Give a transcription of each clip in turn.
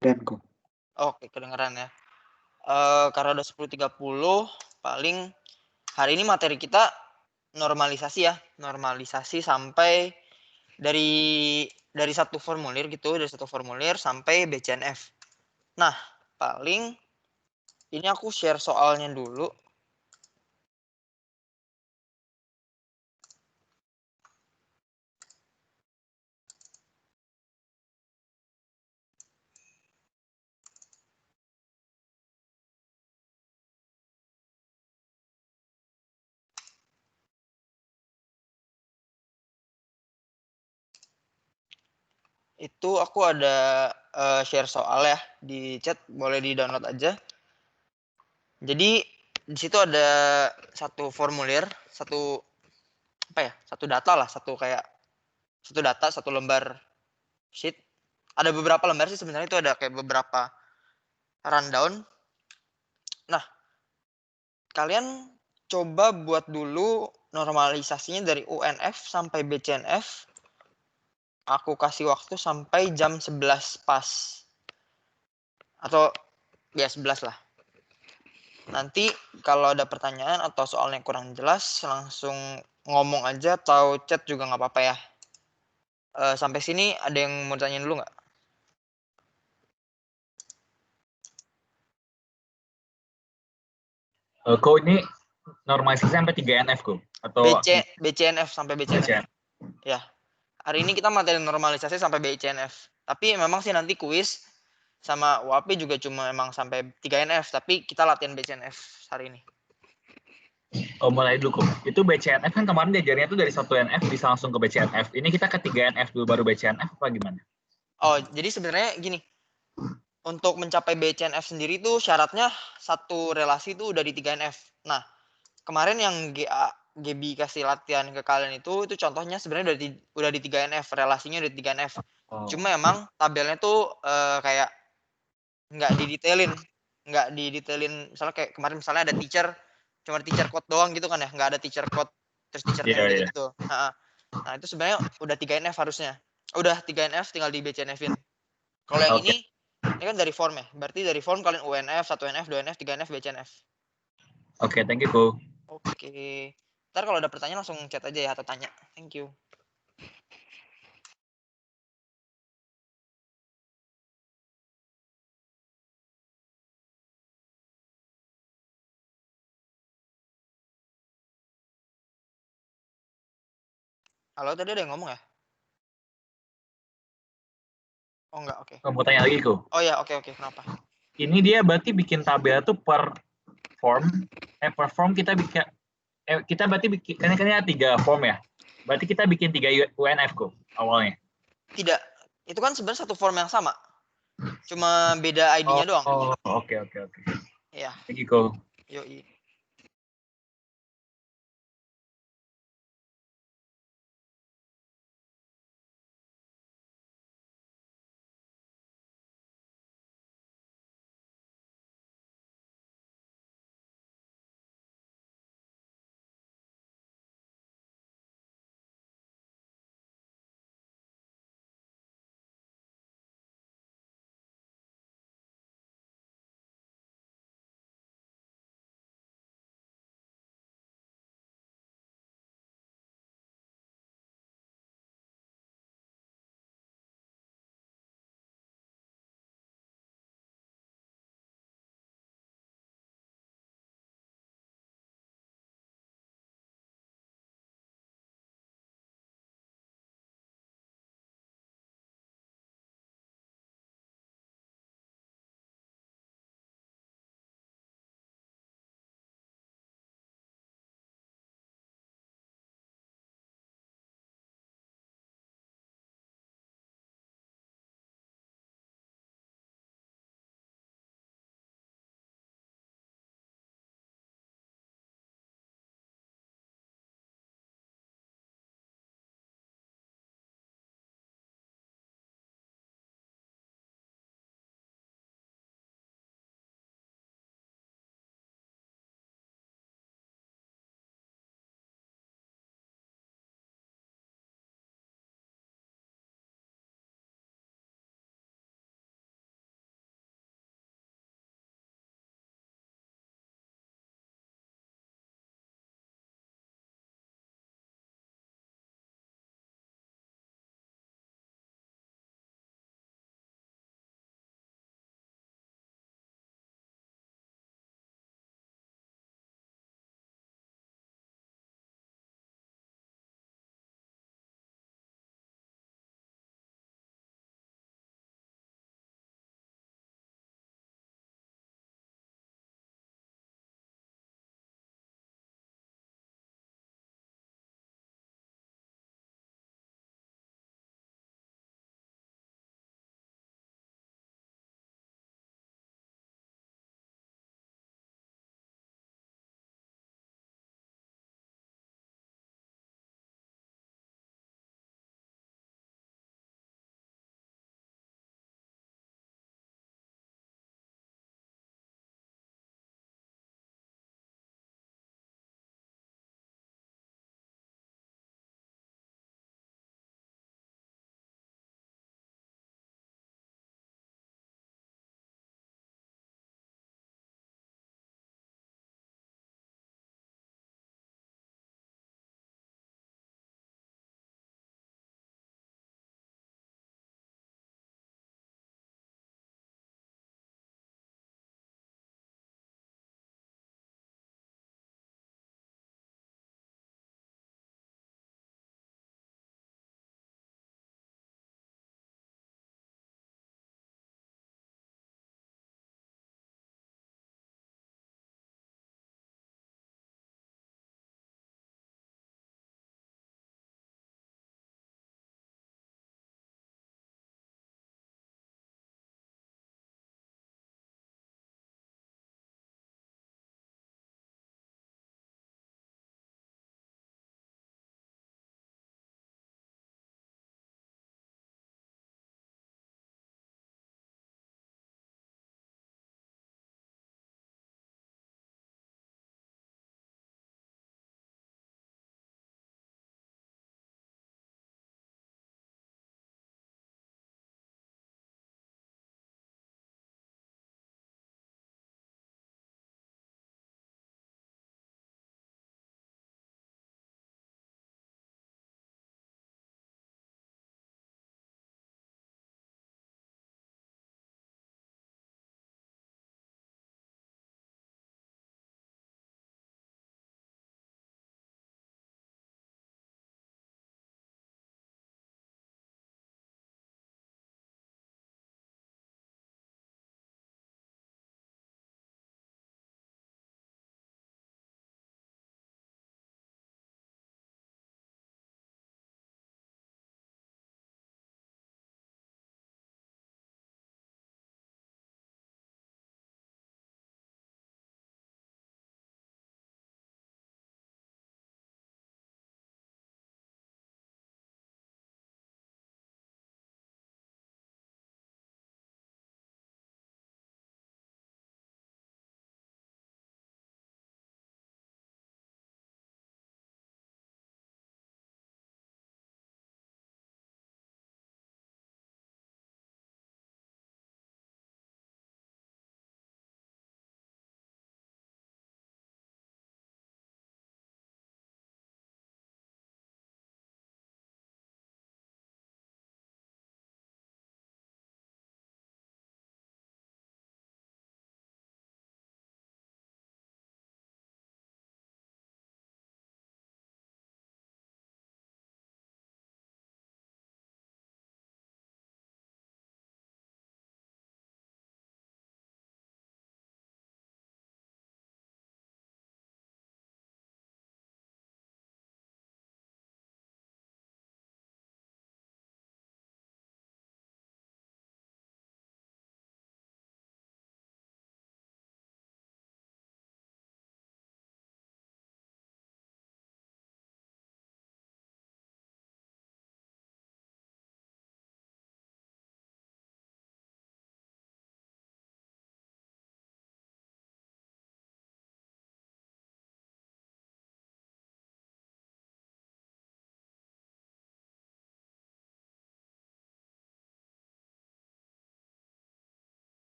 Denku. Oke, kedengeran ya. Karena udah 10.30, paling hari ini materi kita normalisasi ya. Normalisasi sampai dari satu formulir gitu, dari satu formulir sampai BCNF. Nah, paling ini aku share soalnya dulu. Itu aku ada share soal ya di chat, boleh di-download aja. Jadi di situ ada satu formulir, satu data lah, satu data, satu lembar sheet. Ada beberapa lembar sih sebenarnya, itu ada kayak beberapa rundown. Nah, kalian coba buat dulu normalisasinya dari UNF sampai BCNF. Aku kasih waktu sampai jam 11 pas. Atau ya 11 lah. Nanti kalau ada pertanyaan atau soalnya kurang jelas, langsung ngomong aja atau chat juga nggak apa-apa ya. Sampai sini ada yang mau tanya dulu nggak? Kok ini normalisasi sampai 3NF kok? Atau BCNF sampai BCNF. BCN? Ya. Hari ini kita materi normalisasi sampai BCNF. Tapi memang sih nanti kuis sama UAP juga cuma emang sampai 3NF, tapi kita latihan BCNF hari ini. Oh, mulai dulu kok. Itu BCNF kan kemarin diajarnya tuh dari 1NF bisa langsung ke BCNF. Ini kita ke 3NF dulu baru BCNF apa gimana? Oh, jadi sebenarnya gini. Untuk mencapai BCNF sendiri tuh syaratnya satu relasi itu udah di 3NF. Nah, kemarin yang Gaby kasih latihan ke kalian itu contohnya sebenarnya udah di 3NF, relasinya udah di 3NF. Oh. Cuma emang tabelnya tuh kayak nggak didetailin, misalnya kayak kemarin misalnya ada cuma teacher code doang gitu kan ya, nggak ada teacher code terus teacher name gitu. Nah, itu sebenarnya udah 3NF harusnya. Udah 3NF tinggal di BCNF-in. Kalau yang ini kan dari form ya. Berarti dari form kalian UNF, 1NF, 2NF, 3NF, BCNF. Oke, thank you, Ko. Oke. Ntar kalau ada pertanyaan langsung chat aja ya atau tanya. Thank you. Halo, tadi ada yang ngomong ya? Oh enggak, oke. Mau tanya lagi, Ko? Oh ya, oke. Kenapa? Ini dia berarti bikin tabel tuh per form kita bikin kita berarti bikin kan ada 3 form ya. Berarti kita bikin 3 UNF kok awalnya. Tidak. Itu kan sebenarnya satu form yang sama. Cuma beda ID-nya doang. Oh, oke. Iya. Thank you, Ko. Yoi.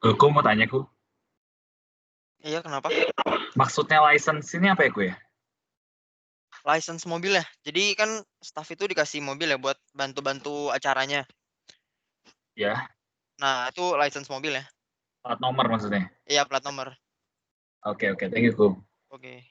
Aku mau tanya ku, Iya, kenapa? maksudnya license ini apa ya ku ya? License mobil ya. Jadi kan staff itu dikasih mobil ya buat bantu-bantu acaranya. Ya, Nah, itu license mobil ya. plat nomor maksudnya. Iya, plat nomor. Oke, oke, thank you ku. Oke.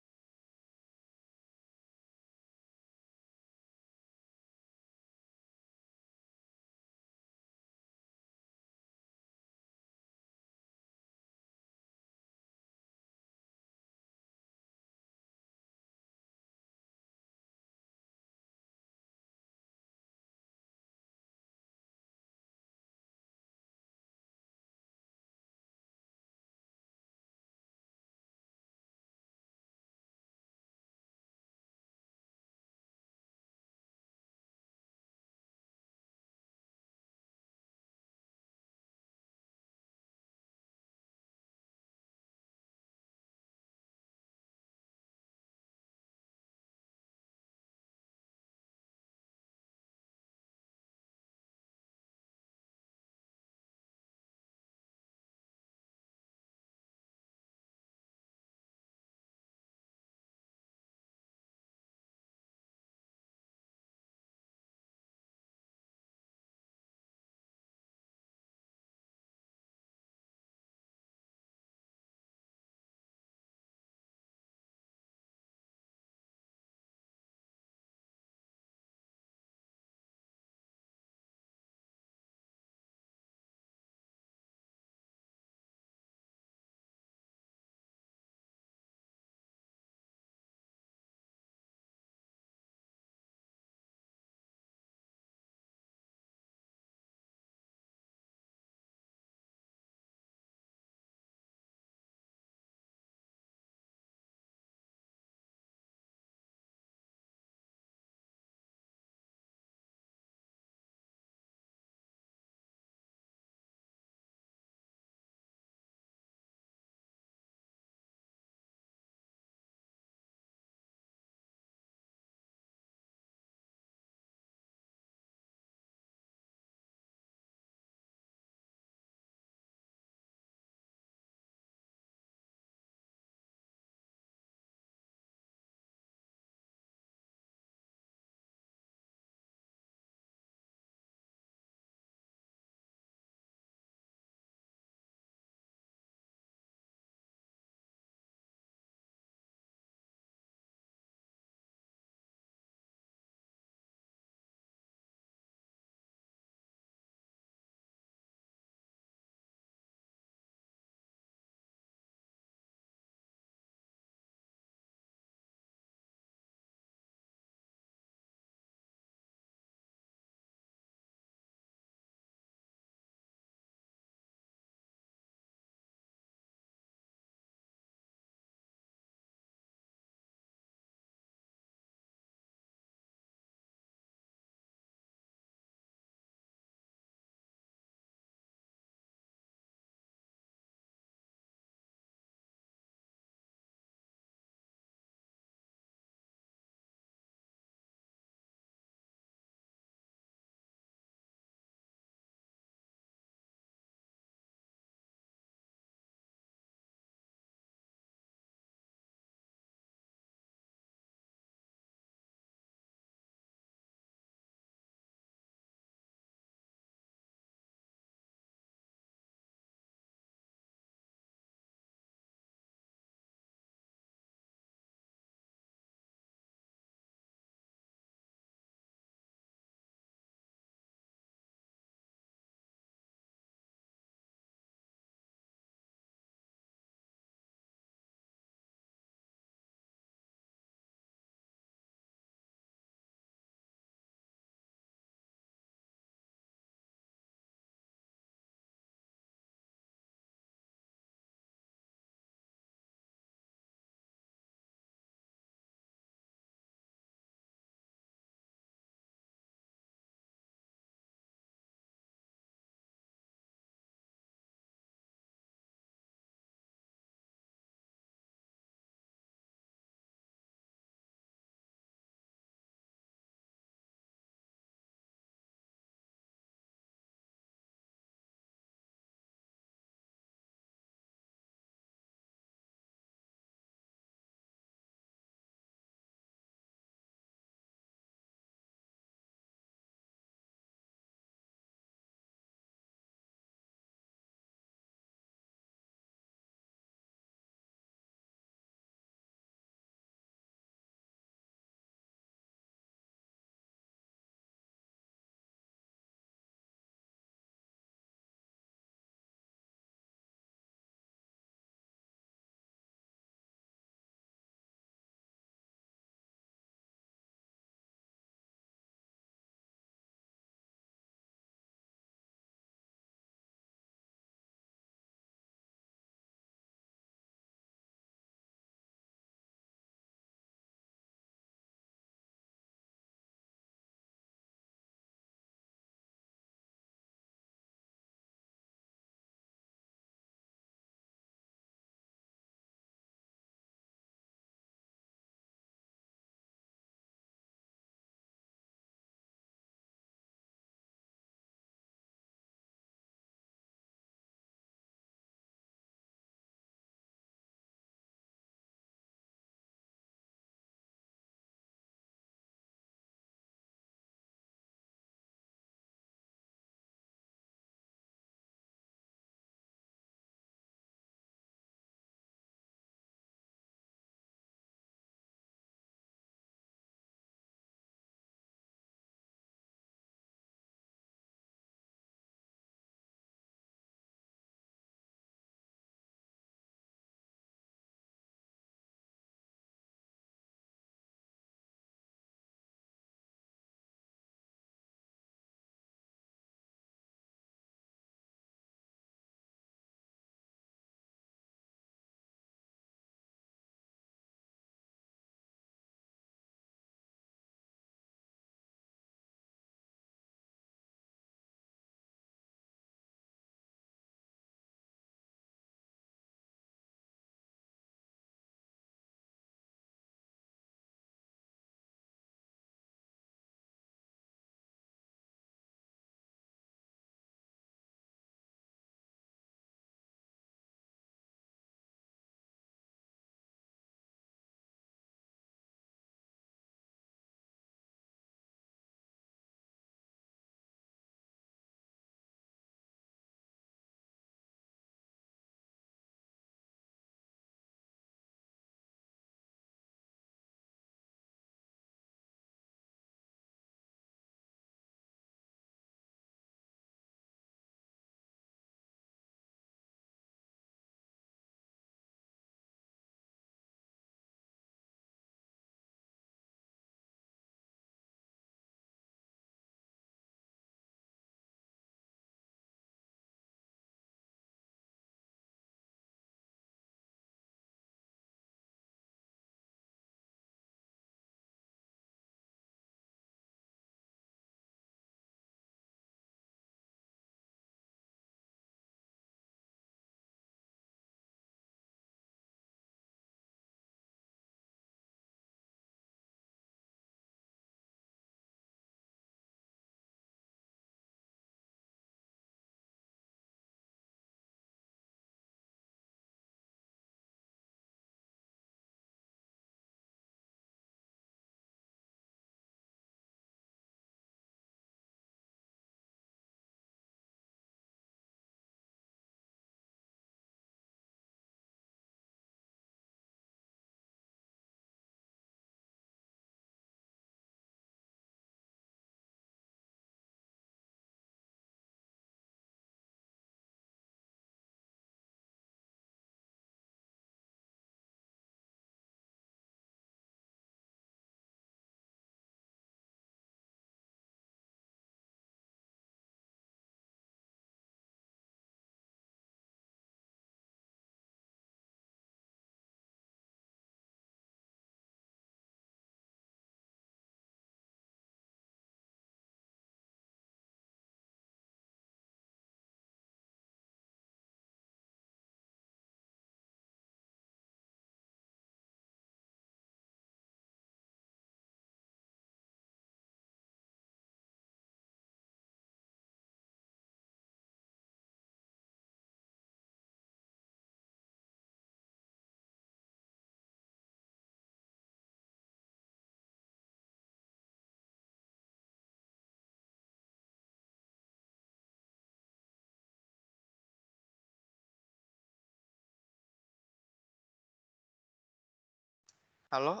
Halo,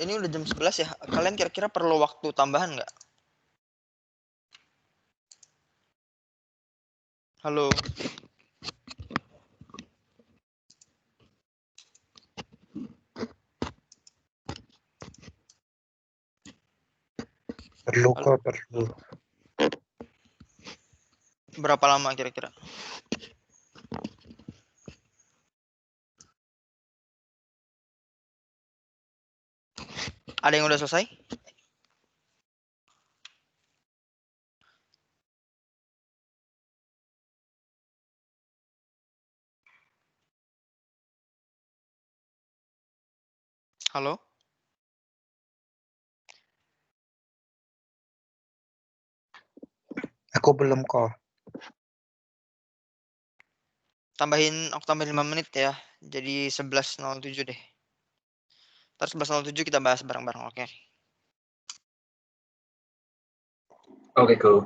ini udah jam 11 ya. Kalian kira-kira perlu waktu tambahan nggak? Halo. Perlu Halo. kok, perlu. Berapa lama kira-kira? Ada yang udah selesai? Halo? Aku belum kok. Aku tambahin 5 menit ya. Jadi 11.07 deh. Terus 11.07 kita bahas bareng-bareng, oke? Oke, cool.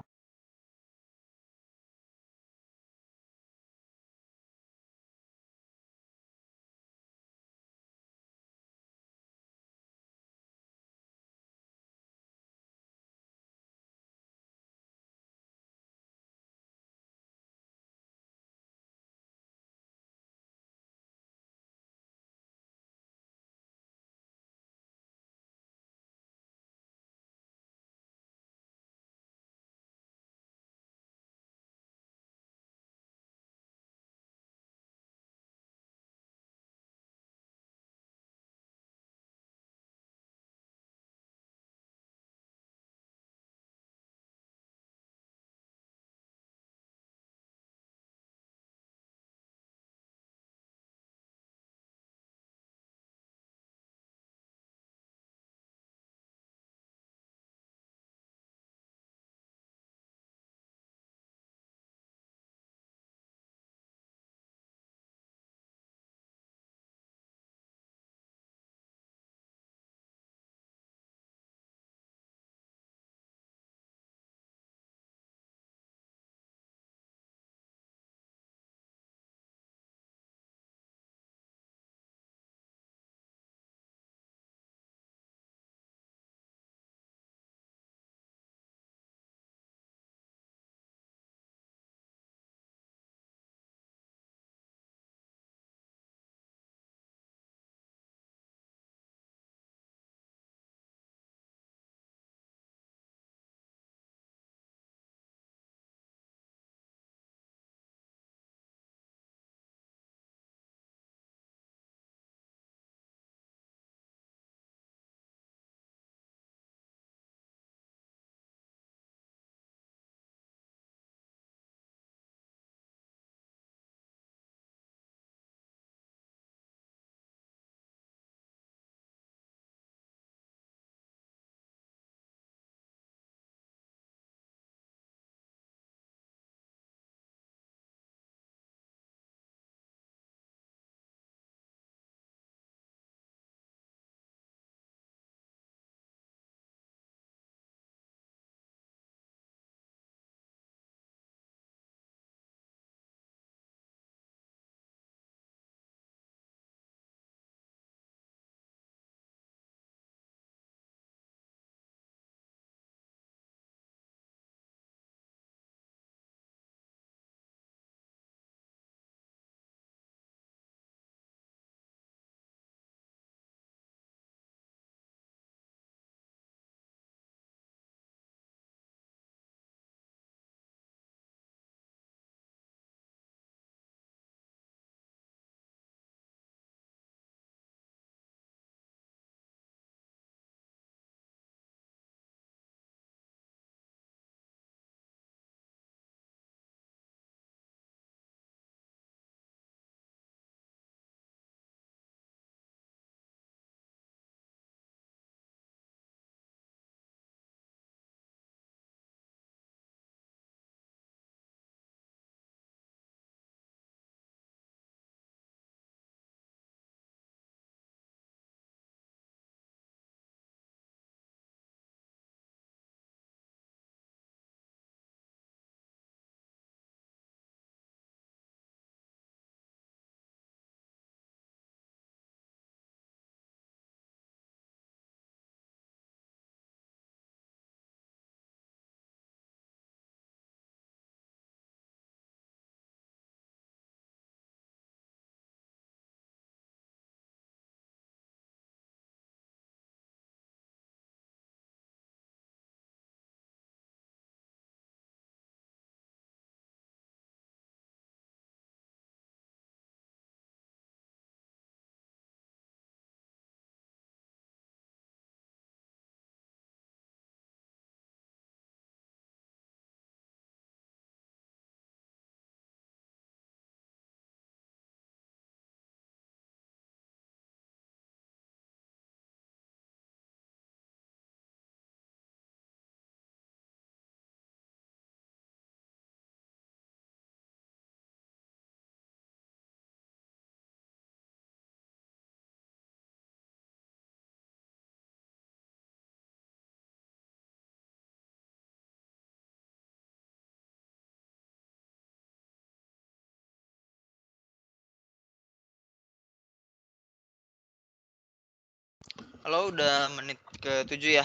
Halo, udah menit ke-7 ya.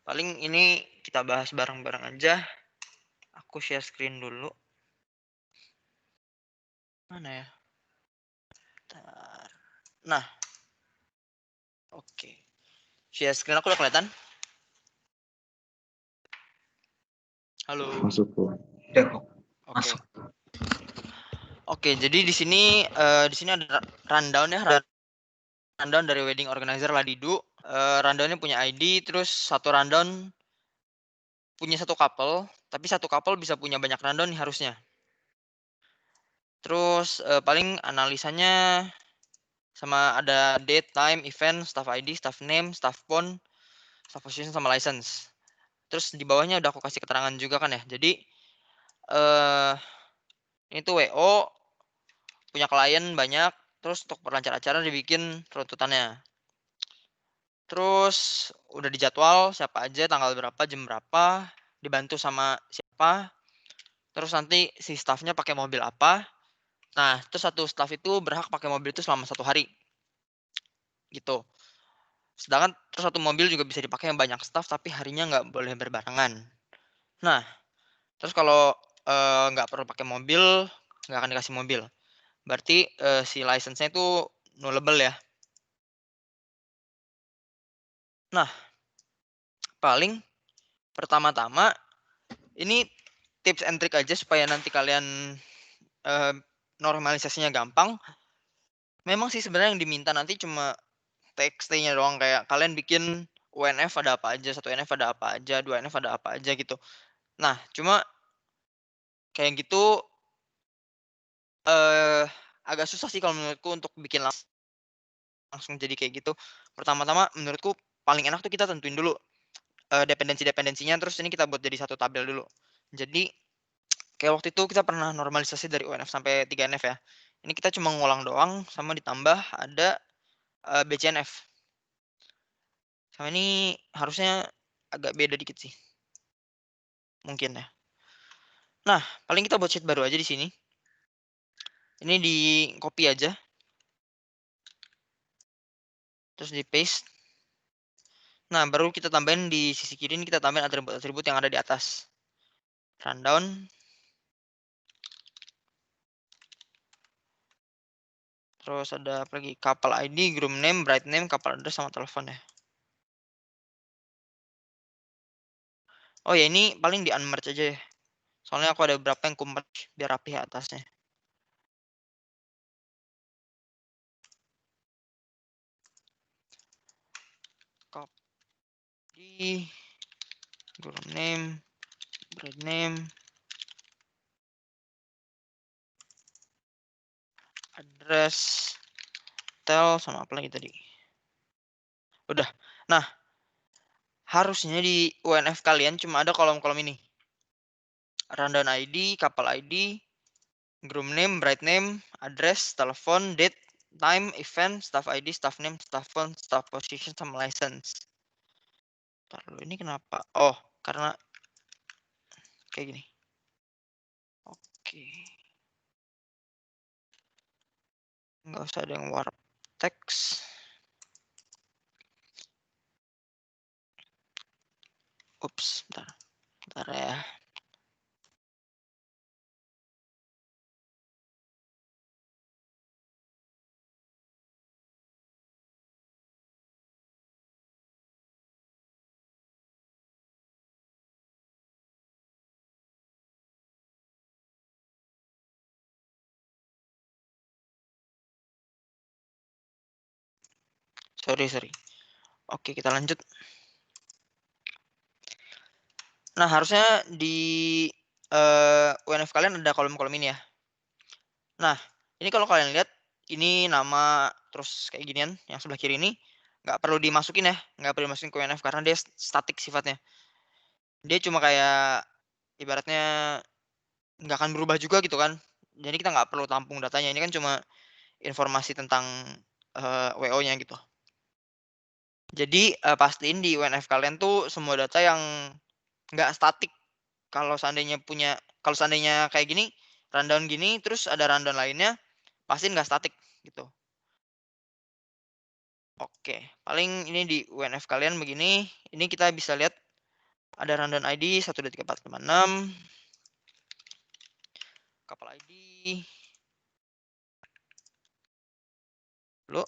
Paling ini kita bahas bareng-bareng aja. Aku share screen dulu. Mana ya? Bentar. Nah, oke. Share screen aku udah kelihatan? Halo. Masuk kok. Udah kok. Oke. Masuk. Oke, jadi di sini ada rundown ya, rundown dari wedding organizer Ladidu. Rundownnya punya ID, terus satu rundown punya satu couple, tapi satu couple bisa punya banyak rundown nih harusnya. Terus paling analisanya sama ada date, time, event, staff ID, staff name, staff phone, staff position sama license. Terus di bawahnya udah aku kasih keterangan juga kan ya. Jadi ini tuh WO punya klien banyak, terus untuk perlancar acara dibikin runtutannya. Terus udah dijadwal siapa aja, tanggal berapa, jam berapa, dibantu sama siapa. Terus nanti si staffnya pakai mobil apa. Nah, terus satu staff itu berhak pakai mobil itu selama 1 hari. Gitu. Sedangkan terus satu mobil juga bisa dipakai yang banyak staff, tapi harinya nggak boleh berbarengan. Nah, terus kalau nggak perlu pakai mobil, nggak akan dikasih mobil. Berarti si license-nya itu nullable ya. Nah, paling pertama-tama ini tips and trick aja supaya nanti kalian normalisasinya gampang. Memang sih sebenarnya yang diminta nanti cuma TXT-nya doang, kayak kalian bikin UNF ada apa aja, 1 UNF ada apa aja, 2 UNF ada apa aja gitu. Nah, cuma kayak gitu agak susah sih kalau menurutku untuk bikin langsung jadi kayak gitu. Pertama-tama menurutku paling enak tuh kita tentuin dulu dependensinya, terus ini kita buat jadi satu tabel dulu. Jadi kayak waktu itu kita pernah normalisasi dari UNF sampai 3 NF ya. Ini kita cuma ngulang doang sama ditambah ada BCNF. Sama ini harusnya agak beda dikit sih. Mungkin ya. Nah, paling kita buat sheet baru aja di sini. Ini di copy aja. Terus di paste. Nah, baru kita tambahin di sisi kiri ini, kita tambahin atribut-atribut yang ada di atas. Rundown. Terus ada apa lagi? Couple ID, groom name, bride name, couple address, sama telepon ya. Oh ya, ini paling di unmerge aja ya. Soalnya aku ada beberapa yang merge biar rapi ya atasnya. Copy, groom name, bride name, address, tel, sama apa lagi tadi. Udah. Nah, harusnya di UNF kalian cuma ada kolom-kolom ini. Rundown ID, couple ID, groom name, bride name, address, telepon, date, time, event, staff ID, staff name, staff phone, staff position, sama license. Lalu ini kenapa? Oh, karena kayak gini. Oke. Nggak usah ada yang warp text. Ups, bentar ya. Sorry. Oke, kita lanjut. Nah, harusnya di UNF kalian ada kolom-kolom ini ya. Nah, ini kalau kalian lihat, ini nama terus kayak ginian yang sebelah kiri ini nggak perlu dimasukin ya, nggak perlu dimasukin ke UNF karena dia statik sifatnya. Dia cuma kayak ibaratnya nggak akan berubah juga gitu kan. Jadi kita nggak perlu tampung datanya. Ini kan cuma informasi tentang WO-nya gitu. Jadi pastiin di UNF kalian tuh semua data yang nggak statik. Kalau seandainya kayak gini, rundown gini, terus ada rundown lainnya, pastiin nggak statik gitu. Oke, paling ini di UNF kalian begini. Ini kita bisa lihat ada rundown ID 1234556, kapal ID, lalu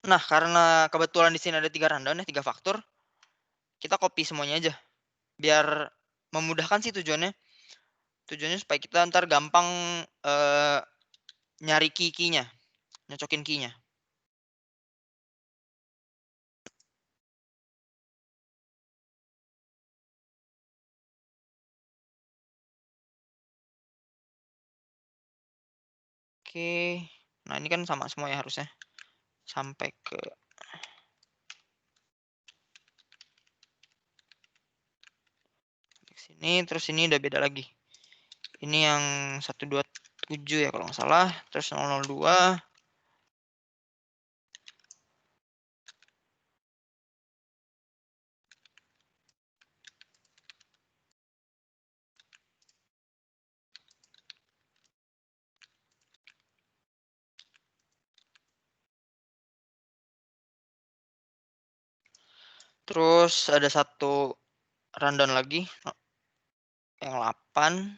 nah, karena kebetulan di sini ada 3 rundown ya, 3 faktor, kita copy semuanya aja. Biar memudahkan sih tujuannya. Tujuannya supaya kita ntar gampang nyari key-nya, nyocokin key-nya. Oke, nah ini kan sama semua ya harusnya. Sampai ke sini, terus ini udah beda lagi. Ini yang 127 ya kalau nggak salah, terus 002. Terus ada satu rundown lagi yang 8.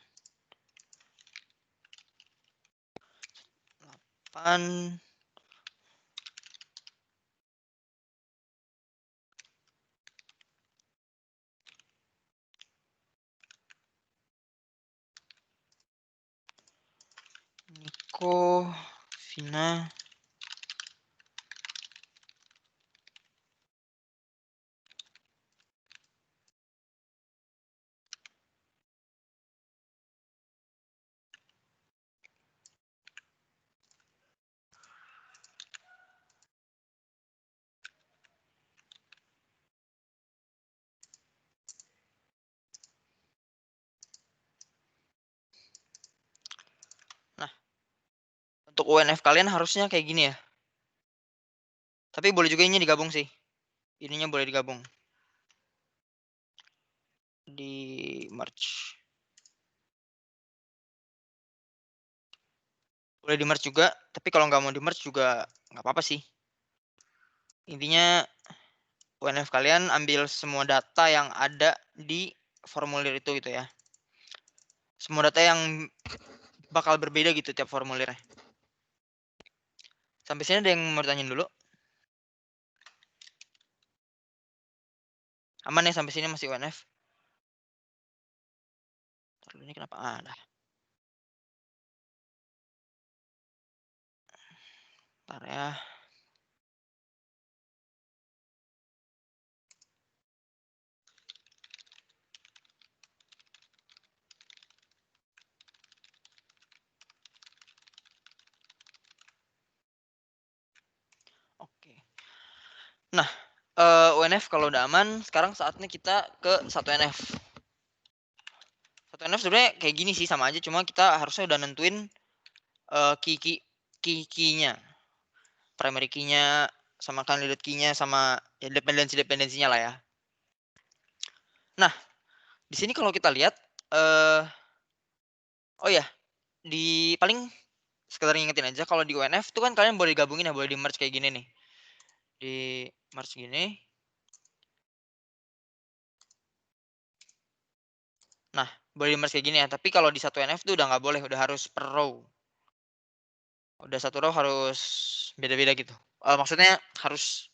Niko, Vina. Nah, untuk UNF kalian harusnya kayak gini ya. Tapi boleh juga ini digabung sih. Ininya boleh digabung. Di merge. Boleh di merge juga, tapi kalau nggak mau di merge juga nggak apa-apa sih. Intinya UNF kalian ambil semua data yang ada di formulir itu gitu ya. Semua data yang bakal berbeda gitu tiap formulirnya. Sampai sini ada yang mau tanyain dulu? Aman ya sampai sini masih UNF? Terus ini kenapa ada? Ntar ya. Oke. Nah, UNF kalau udah aman, sekarang saatnya kita ke 1NF. 1NF sebenarnya kayak gini sih sama aja, cuma kita harusnya udah nentuin key-nya. Primary key-nya sama candidate key-nya sama ya dependensinya lah ya. Nah, di sini kalau kita lihat oh ya, di paling sekedar ngingetin aja kalau di UNF tuh kan kalian boleh digabungin ya, boleh di merge kayak gini nih. Di merge gini. Nah, boleh di merge kayak gini ya, tapi kalau di 1NF tuh udah nggak boleh, udah harus per row. Udah satu row harus beda-beda gitu. Maksudnya harus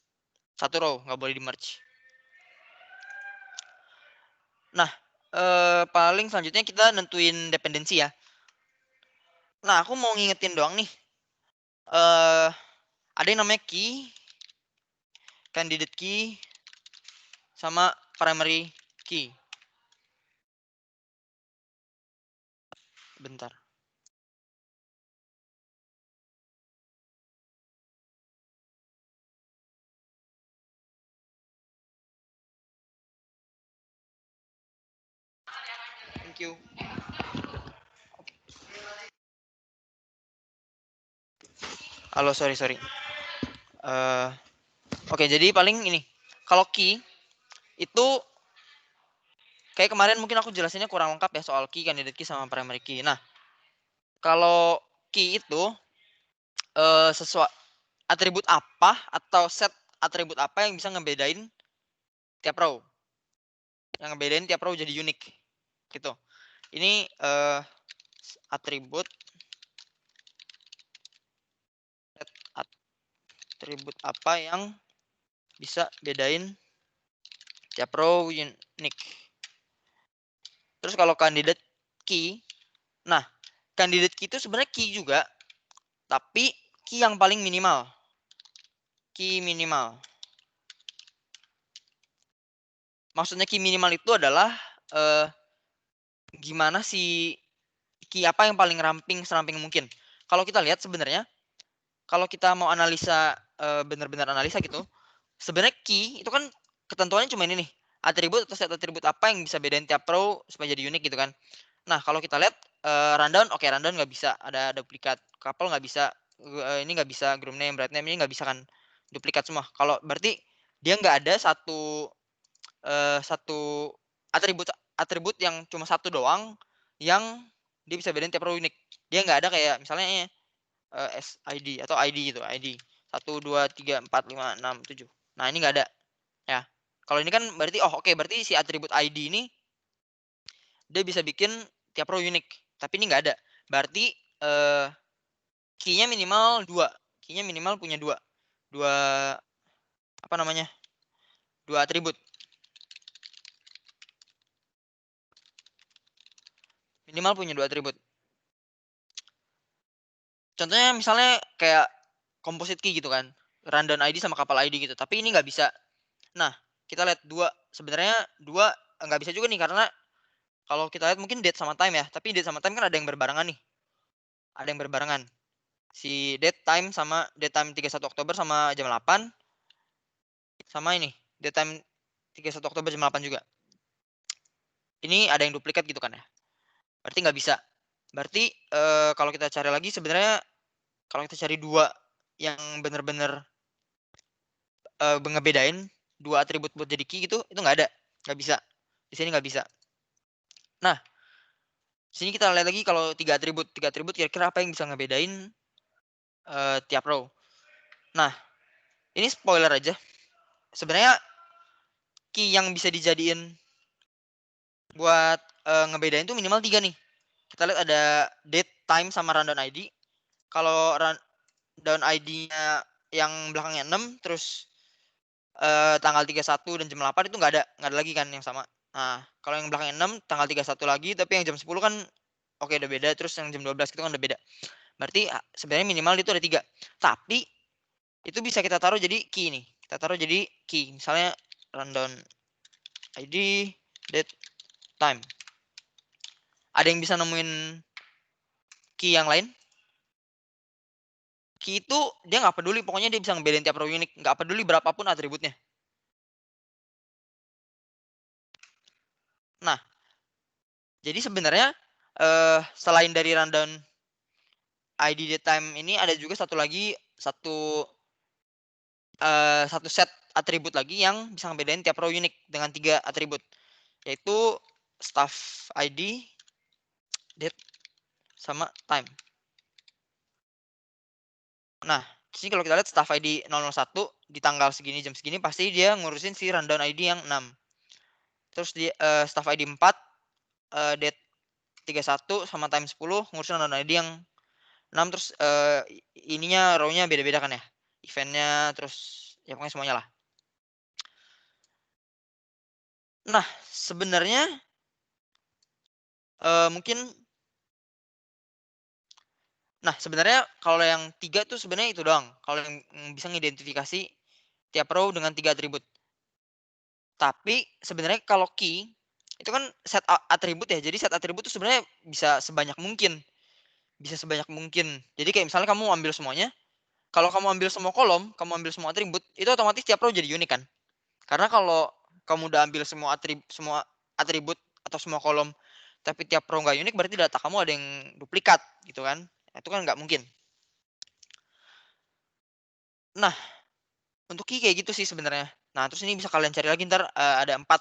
satu row, nggak boleh di merge. Nah, paling selanjutnya kita nentuin dependensi ya. Nah, aku mau ngingetin doang nih. Ada yang namanya key, candidate key, sama primary key. Bentar. Thank you. Halo, sorry. Oke, jadi paling ini. Kalau key itu kayak kemarin mungkin aku jelasinnya kurang lengkap ya soal key, candidate key sama primary key. Nah, kalau key itu atribut apa atau set atribut apa yang bisa ngebedain tiap row. Yang ngebedain tiap row jadi unik gitu. Ini atribut apa yang bisa bedain tiap row unik. Terus kalau candidate key, nah candidate key itu sebenarnya key juga, tapi key yang paling minimal. Key minimal. Maksudnya key minimal itu adalah gimana sih key apa yang paling seramping mungkin. Kalau kita lihat sebenarnya, kalau kita mau analisa benar-benar analisa gitu, sebenarnya key itu kan ketentuannya cuma ini nih, atribut atau set atribut apa yang bisa bedain tiap row supaya jadi unik gitu kan. Nah kalau kita lihat rundown, oke rundown nggak bisa, ada duplikat. Couple nggak bisa, ini nggak bisa, group name, brand name ini nggak bisa kan, duplikat semua. Kalau berarti dia nggak ada satu atribut yang cuma satu doang yang dia bisa bedain tiap row unik. Dia nggak ada kayak misalnya SID atau ID gitu, ID 1, 2, 3, 4, 5, 6, 7. Nah ini nggak ada ya. Kalau ini kan berarti berarti si atribut ID ini dia bisa bikin tiap row unik. Tapi ini nggak ada. Berarti key-nya minimal 2. Key-nya minimal punya 2. 2 apa namanya? 2 atribut. Minimal punya 2 atribut. Contohnya misalnya kayak composite key gitu kan. Rundown ID sama couple ID gitu. Tapi ini nggak bisa. Nah, kita lihat 2. Sebenarnya 2 nggak bisa juga nih karena kalau kita lihat mungkin date sama time ya. Tapi date sama time kan ada yang berbarengan nih. Ada yang berbarengan. Si date time 31 Oktober sama jam 8. Sama ini, date time 31 Oktober jam 8 juga. Ini ada yang duplikat gitu kan ya. Berarti nggak bisa. Berarti kalau kita cari lagi sebenarnya kalau kita cari 2 yang benar-benar ngebedain 2 atribut buat jadi key gitu, itu nggak ada. Nggak bisa. Di sini nggak bisa. Nah, sini kita lihat lagi kalau 3 atribut. 3 atribut kira-kira apa yang bisa ngebedain tiap row. Nah, ini spoiler aja. Sebenarnya key yang bisa dijadiin buat ngebedain tuh minimal 3 nih. Kita lihat ada date, time, sama rundown ID. Kalau rundown ID-nya yang belakangnya 6, terus tanggal 31 dan jam 8 itu nggak ada lagi kan yang sama. Nah, kalau yang belakangnya 6, tanggal 31 lagi, tapi yang jam 10 kan oke udah beda, terus yang jam 12 itu kan udah beda. Berarti sebenarnya minimal itu ada 3. Tapi itu bisa kita taruh jadi key nih. Kita taruh jadi key. Misalnya rundown ID, date, time. Ada yang bisa nemuin key yang lain? Key itu dia nggak peduli, pokoknya dia bisa ngebedain tiap row unik, nggak peduli berapapun atributnya. Nah, jadi sebenarnya selain dari rundown ID date time ini ada juga satu set atribut lagi yang bisa ngebedain tiap row unik dengan 3 atribut, yaitu staff ID, date, sama time. Nah, sini kalau kita lihat staff ID 001 di tanggal segini jam segini pasti dia ngurusin si rundown ID yang 6. Terus di staff ID 4 date 31 sama time 10 ngurusin rundown ID yang 6, terus ininya row-nya beda-beda kan ya. Event-nya terus ya pokoknya semuanya lah. Nah, sebenarnya mungkin sebenarnya kalau yang 3 tuh sebenarnya itu doang. Kalau yang bisa ngidentifikasi tiap row dengan 3 atribut. Tapi sebenarnya kalau key itu kan set atribut ya. Jadi set atribut itu sebenarnya bisa sebanyak mungkin. Bisa sebanyak mungkin. Jadi kayak misalnya kamu ambil semuanya, kalau kamu ambil semua kolom, kamu ambil semua atribut, itu otomatis tiap row jadi unik kan. Karena kalau kamu udah ambil semua atribut atau semua kolom, tapi tiap row nggak unik, berarti data kamu ada yang duplikat gitu kan. Itu kan nggak mungkin. Nah, untuk key kayak gitu sih sebenarnya. Nah, terus ini bisa kalian cari lagi ntar ada 4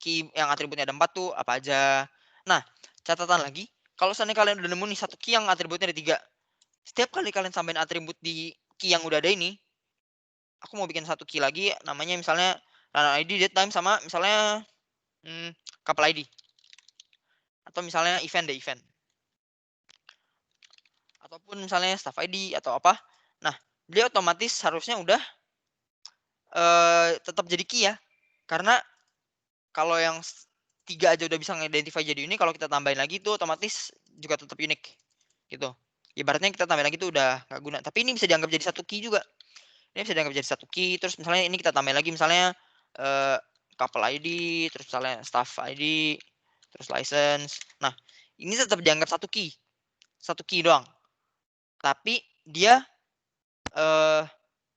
key yang atributnya ada 4 tuh apa aja. Nah, catatan lagi, kalau seandainya kalian udah nemu nih satu key yang atributnya ada 3, setiap kali kalian tambahin atribut di key yang udah ada ini, aku mau bikin satu key lagi namanya misalnya random ID, date time, sama misalnya couple ID. Atau misalnya event deh, event. Ataupun misalnya staff ID atau apa. Nah, dia otomatis harusnya udah tetap jadi key ya. Karena kalau yang 3 aja udah bisa nge-identify jadi unik, kalau kita tambahin lagi itu otomatis juga tetap unik, gitu. Ibaratnya kita tambahin lagi itu udah nggak guna. Tapi ini bisa dianggap jadi satu key juga. Ini bisa dianggap jadi satu key, terus misalnya ini kita tambahin lagi misalnya couple ID, terus misalnya staff ID, terus license. Nah, ini tetap dianggap satu key doang. Tapi dia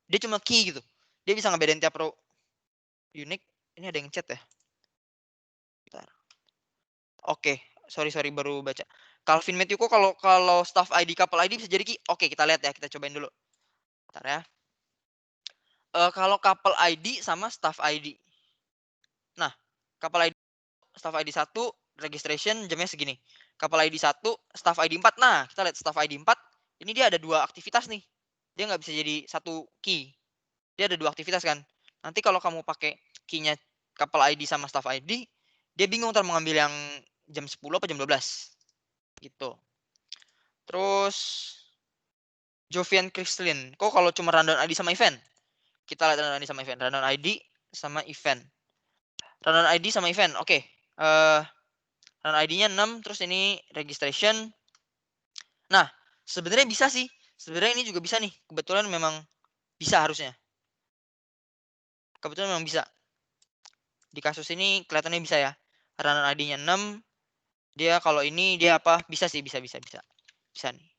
dia cuma key gitu. Dia bisa ngebedain tiap row unik. Ini ada yang chat ya? Bentar. Oke, sorry baru baca. Calvin Matthew kok kalau staff ID couple ID bisa jadi key? Oke, kita lihat ya, kita cobain dulu. Bentar ya. Kalau couple ID sama staff ID. Nah, couple ID staff ID 1 registration jamnya segini. Couple ID 1, staff ID 4. Nah, kita lihat staff ID 4, ini dia ada 2 aktivitas nih. Dia nggak bisa jadi satu key. Dia ada 2 aktivitas kan. Nanti kalau kamu pakai key-nya couple ID sama staff ID, dia bingung ntar mau ngambil yang jam 10 apa jam 12. Gitu. Terus Jovian Kristlin, kok kalau cuma random ID sama event? Kita lihat random ID sama event. Random ID sama event. Random ID sama event. Oke. Random ID-nya 6, terus ini registration. Nah, sebenarnya bisa sih. Sebenarnya ini juga bisa nih. Kebetulan memang bisa harusnya. Kebetulan memang bisa. Di kasus ini kelihatannya bisa ya. Random ID-nya 6. Dia kalau ini dia apa? Bisa sih, bisa. Bisa nih.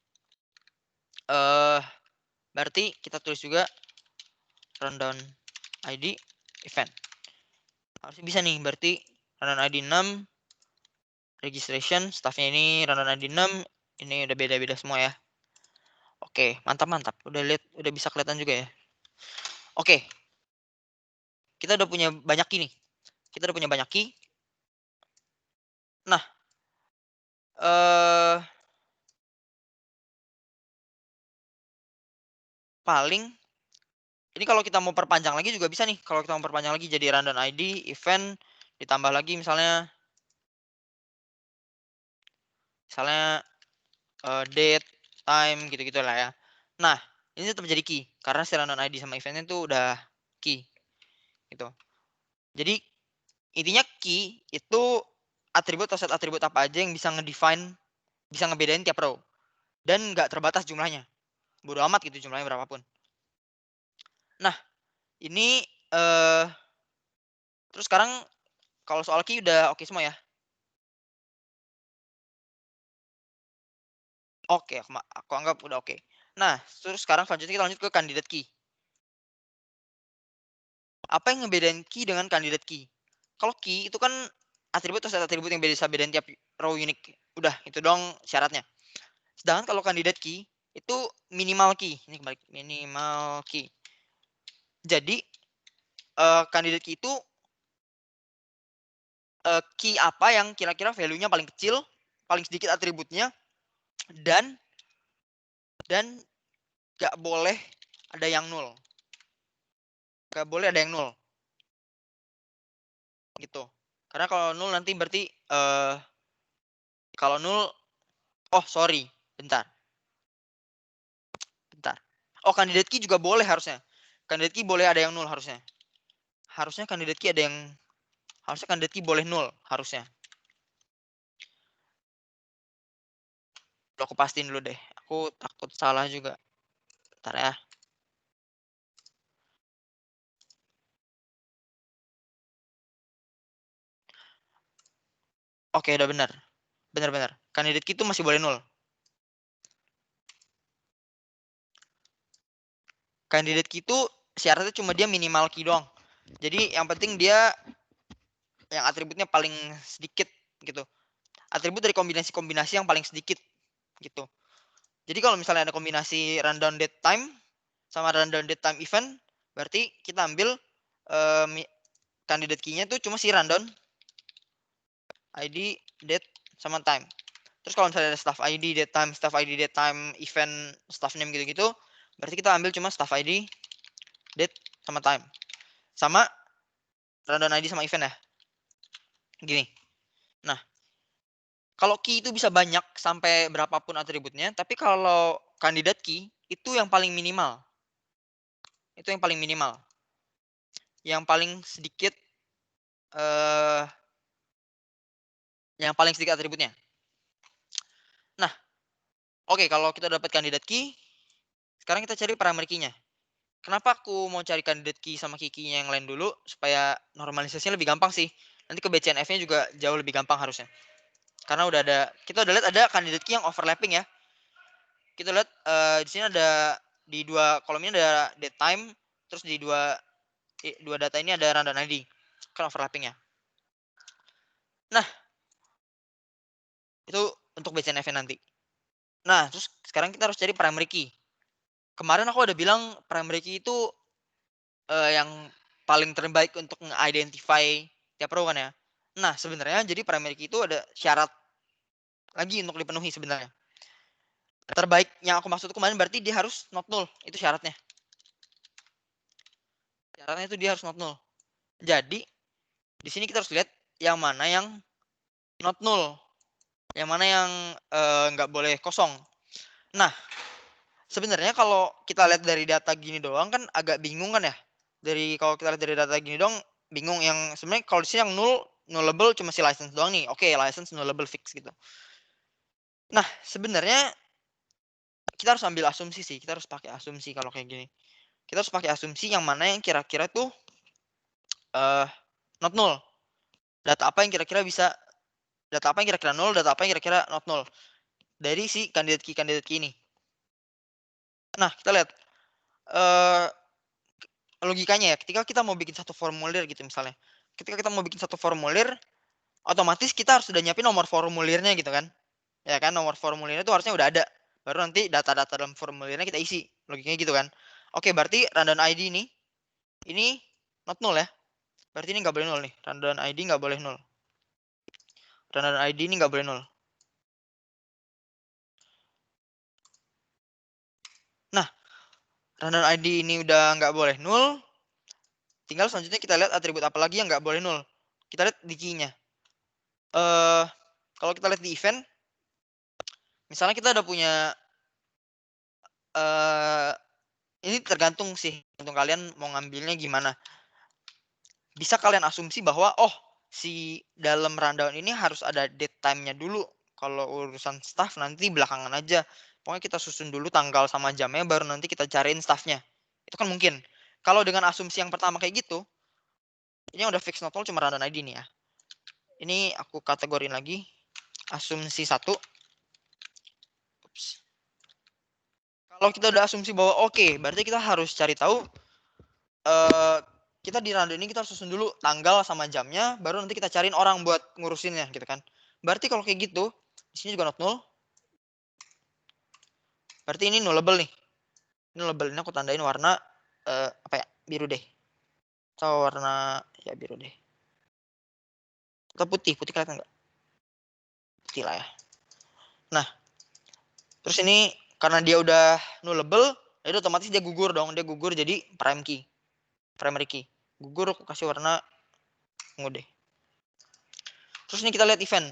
Berarti kita tulis juga rundown ID event. Harusnya bisa nih, berarti rundown ID 6, registration, staffnya ini rundown ID 6, ini udah beda-beda semua ya. Oke, mantap. Udah lihat, udah bisa kelihatan juga ya. Oke. Kita udah punya banyak key nih. Nah, paling ini kalau kita mau perpanjang lagi juga bisa nih. Kalau kita mau perpanjang lagi jadi random ID, event, ditambah lagi misalnya date, time, gitu-gitu lah ya. Nah, ini tetap jadi key karena si random ID sama eventnya itu udah key, gitu. Jadi intinya key itu atribut atau set atribut apa aja yang bisa ngedefine, bisa ngebedain tiap row dan nggak terbatas jumlahnya. Bodo amat gitu jumlahnya berapapun. Nah, ini terus sekarang kalau soal key udah oke semua ya. Oke, aku anggap udah oke. Nah, terus sekarang selanjutnya kita lanjut ke candidate key. Apa yang ngebedain key dengan candidate key? Kalau key itu kan atribut atau set atribut yang bisa bedain tiap row unik. Udah, itu doang syaratnya. Sedangkan kalau candidate key itu minimal key. Ini kembali minimal key. Jadi candidate key itu key apa yang kira-kira value-nya paling kecil, paling sedikit atributnya, dan nggak boleh ada yang nol. Nggak boleh ada yang nol. Gitu. Karena kalau nol nanti berarti kalau nol, oh sorry, bentar. Oh, candidate key juga boleh harusnya. Candidate key boleh ada yang nol harusnya. Harusnya candidate key boleh nol harusnya. Aku pastiin dulu deh. Aku takut salah juga. Bentar ya. Oke, udah benar. Benar. Candidate key itu masih boleh nol. Candidate key itu syaratnya cuma dia minimal key doang. Jadi yang penting dia yang atributnya paling sedikit gitu. Atribut dari kombinasi-kombinasi yang paling sedikit gitu. Jadi kalau misalnya ada kombinasi rundown date time sama rundown date time event, Berarti kita ambil candidate key-nya tuh cuma si random ID, date, sama time. Terus kalau misalnya ada staff ID, date time, event, staff name gitu-gitu, berarti kita ambil cuma staff ID, date, sama time. Sama random ID sama event ya. Gini. Nah, kalau key itu bisa banyak sampai berapapun atributnya, tapi kalau candidate key itu yang paling minimal. Itu yang paling minimal. Yang paling sedikit atributnya. Nah, oke, kalau kita dapat candidate key, sekarang kita cari primary key-nya. Kenapa aku mau cari candidate key sama key-nya yang lain dulu? Supaya normalisasinya lebih gampang sih. Nanti ke BCNF-nya juga jauh lebih gampang harusnya. Karena kita udah lihat ada candidate key yang overlapping ya. Kita lihat di sini ada di dua kolom ini ada date time, terus di dua data ini ada random ID. Kan overlapping ya. Nah, itu untuk BCNF-nya nanti. Nah, terus sekarang kita harus cari primary key. Kemarin aku udah bilang primary key itu yang paling terbaik untuk nge-identify tiap row kan ya. Nah, sebenarnya jadi primary key itu ada syarat lagi untuk dipenuhi sebenarnya. Terbaik yang aku maksud kemarin berarti dia harus not null, itu syaratnya. Syaratnya itu dia harus not null. Jadi di sini kita harus lihat yang mana yang not null, yang mana yang nggak boleh kosong. Nah, sebenarnya kalau kita lihat dari data gini doang kan agak bingung kan ya. Kalau kita lihat dari data gini doang bingung. Yang sebenarnya kalau di sini yang nullable cuma si license doang nih. Oke, license nullable fix gitu. Nah, sebenarnya kita harus ambil asumsi sih. Kita harus pakai asumsi kalau kayak gini. Kita harus pakai asumsi yang mana yang kira-kira tuh not null. Data apa yang kira-kira null, data apa yang kira-kira not null. Dari si candidate key ini. Nah, kita lihat logikanya ya, ketika kita mau bikin satu formulir gitu misalnya. Ketika kita mau bikin satu formulir, otomatis kita harus sudah nyiapin nomor formulirnya gitu kan. Ya kan, nomor formulirnya itu harusnya udah ada. Baru nanti data-data dalam formulirnya kita isi. Logikanya gitu kan. Oke, berarti random ID ini not null ya. Berarti ini nggak boleh null nih. Random ID nggak boleh null. Random ID ini nggak boleh null. Nah, random ID ini udah nggak boleh null. Tinggal selanjutnya kita lihat atribut apa lagi yang nggak boleh null. Kita lihat di key-nya. Kalau kita lihat di event, misalnya kita udah punya ini tergantung sih, tergantung kalian mau ngambilnya gimana. Bisa kalian asumsi bahwa si dalam rundown ini harus ada date time-nya dulu. Kalau urusan staff nanti belakangan aja. Pokoknya kita susun dulu tanggal sama jamnya baru nanti kita cariin staffnya. Itu kan mungkin. Kalau dengan asumsi yang pertama kayak gitu, ini yang udah fix not null cuma random ID nih ya. Ini aku kategorin lagi. Asumsi 1. Kalau kita udah asumsi bahwa oke, berarti kita harus cari tahu kita di random ini kita harus susun dulu tanggal sama jamnya, baru nanti kita cariin orang buat ngurusinnya gitu kan. Berarti kalau kayak gitu, di sini juga not null. Berarti ini nullable nih. Ini nullable, ini aku tandain warna apa ya? Biru deh. Atau warna ya biru deh. Atau putih kelihatan nggak? Putih lah ya. Nah, terus ini karena dia udah nullable, jadi otomatis dia gugur dong. Dia gugur jadi primary key. Gugur aku kasih warna ungu deh. Terus ini kita lihat event.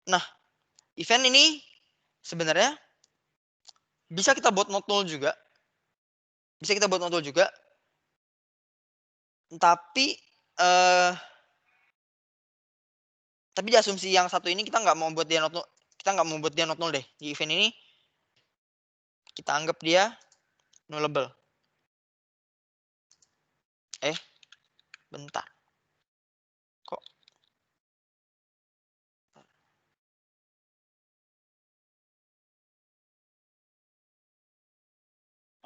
Nah, event ini sebenarnya bisa kita buat not null juga. Tapi di asumsi yang satu ini kita nggak mau buat dia not null. Kita nggak mau buat dia not null deh. Di event ini kita anggap dia nullable. Bentar. Kok?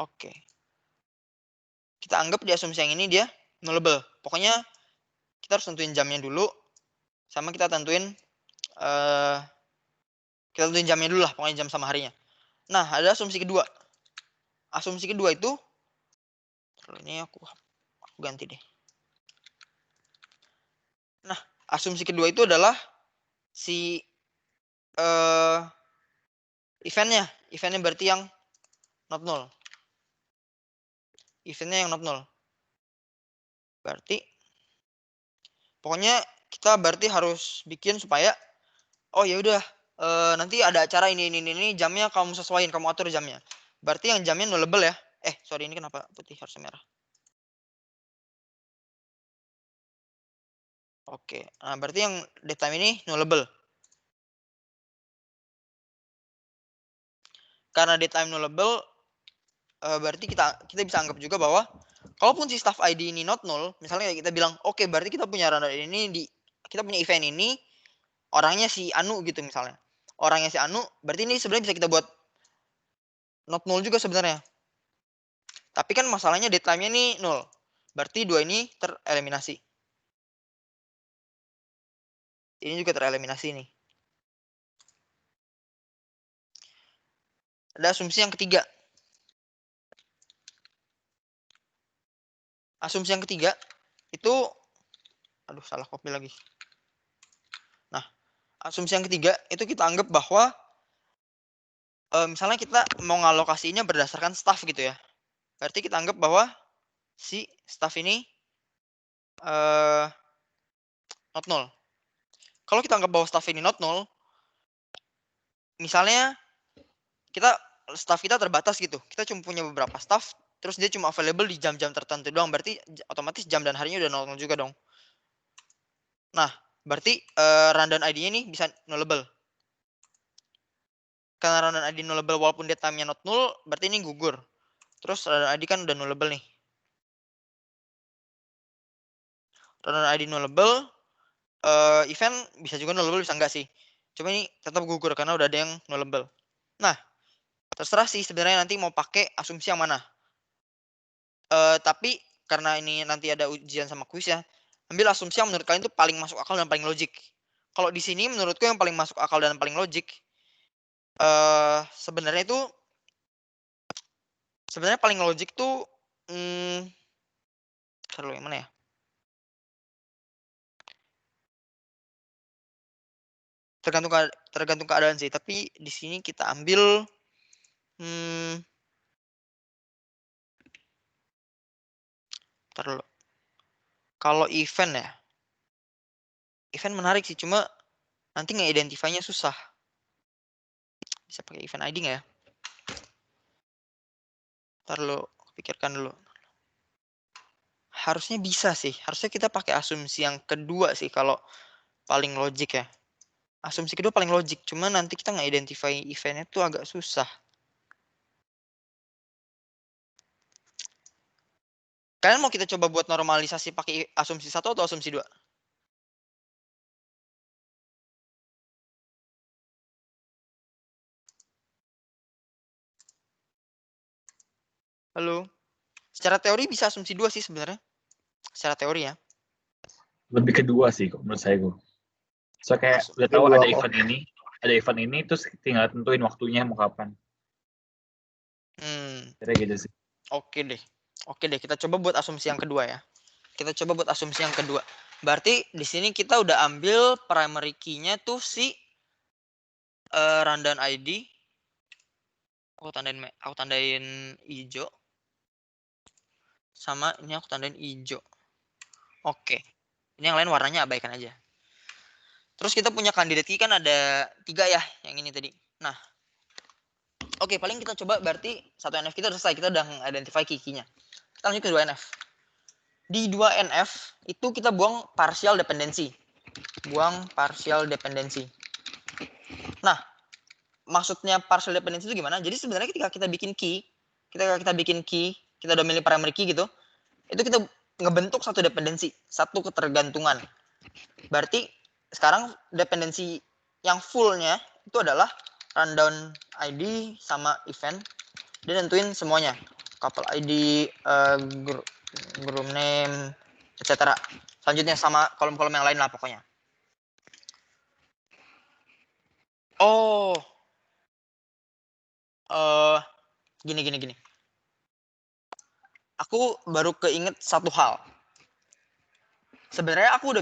Oke. Kita anggap di asumsi yang ini dia nullable. Pokoknya kita harus tentuin jamnya dulu. Sama kita tentuin jamnya dulu lah. Pokoknya jam sama harinya. Nah, ada asumsi kedua. Asumsi kedua itu Ini aku ganti deh. Nah, asumsi kedua itu adalah si eventnya berarti yang not null. Eventnya yang not null. Berarti pokoknya kita berarti harus bikin supaya oh ya udah nanti ada acara ini jamnya kamu sesuaiin, kamu atur jamnya. Berarti yang jamnya nullable ya. Sorry, ini kenapa putih harusnya merah? Oke, nah berarti yang datetime ini nullable. Karena datetime nullable, berarti kita bisa anggap juga bahwa kalaupun si staff ID ini not null, misalnya kita bilang, oke, berarti kita punya random ini kita punya event ini, orangnya si Anu gitu misalnya. Orangnya si Anu, berarti ini sebenarnya bisa kita buat not null juga sebenarnya. Tapi kan masalahnya datetime-nya ini null. Berarti dua ini tereliminasi. Ini juga tereliminasi nih. Ada asumsi yang ketiga. Asumsi yang ketiga itu, aduh salah copy lagi. Nah, asumsi yang ketiga itu kita anggap bahwa misalnya kita mau ngalokasinya berdasarkan staff gitu ya. Berarti kita anggap bahwa si staff ini not null. Kalau kita anggap bahwa staff ini not null, misalnya staff kita terbatas gitu. Kita cuma punya beberapa staff, terus dia cuma available di jam-jam tertentu doang. Berarti otomatis jam dan harinya udah null juga dong. Nah, berarti random ID-nya ini bisa nullable. Karena random ID nullable walaupun datetime-nya not null, berarti ini gugur. Terus random ID kan udah nullable nih. Random ID nullable, event bisa juga nullable, bisa enggak sih. Cuma ini tetap gugur karena udah ada yang nullable. Nah, terserah sih sebenarnya nanti mau pakai asumsi yang mana. Tapi karena ini nanti ada ujian sama kuis ya, ambil asumsi yang menurut kalian itu paling masuk akal dan paling logik. Kalau di sini menurutku yang paling masuk akal dan paling logik, sebenarnya paling logik tuh, terlalu yang mana ya? Tergantung keadaan sih. Tapi di sini kita ambil, kalau event ya, event menarik sih, cuma nanti nge-identify-nya susah. Bisa pakai event ID nggak ya? Ntar lo pikirkan dulu. Harusnya bisa sih. Harusnya kita pakai asumsi yang kedua sih kalau paling logik ya. Asumsi kedua paling logik. Cuma nanti kita nge-identify eventnya tuh agak susah. Kalian mau kita coba buat normalisasi pakai asumsi 1 atau asumsi 2? Halo? Secara teori bisa asumsi 2 sih sebenarnya. Secara teori ya. Lebih kedua sih menurut saya gue. So kayak udah tahu ada event ini, terus tinggal tentuin waktunya mau kapan. Kayak gitu sih. Oke deh, kita coba buat asumsi yang kedua ya. Berarti di sini kita udah ambil primary key-nya tuh si random ID. Aku tandain hijau. Sama ini aku tandain hijau. Oke. Ini yang lain warnanya abaikan aja. Terus kita punya candidate key kan ada 3 ya, yang ini tadi. Nah, oke, paling kita coba berarti 1 NF kita udah selesai. Kita udah identify key-nya. Kita lanjut ke 2 NF. Di 2 NF itu kita buang partial dependency. Nah, maksudnya partial dependency itu gimana? Jadi sebenarnya ketika kita bikin key, kita udah milih primary key gitu, itu kita ngebentuk satu dependency, satu ketergantungan. Berarti sekarang dependensi yang fullnya itu adalah rundown ID sama event. Dia nentuin semuanya, couple ID, group name, etc. Selanjutnya sama kolom-kolom yang lain lah pokoknya. Oh, gini. aku baru keinget satu hal. Sebenarnya aku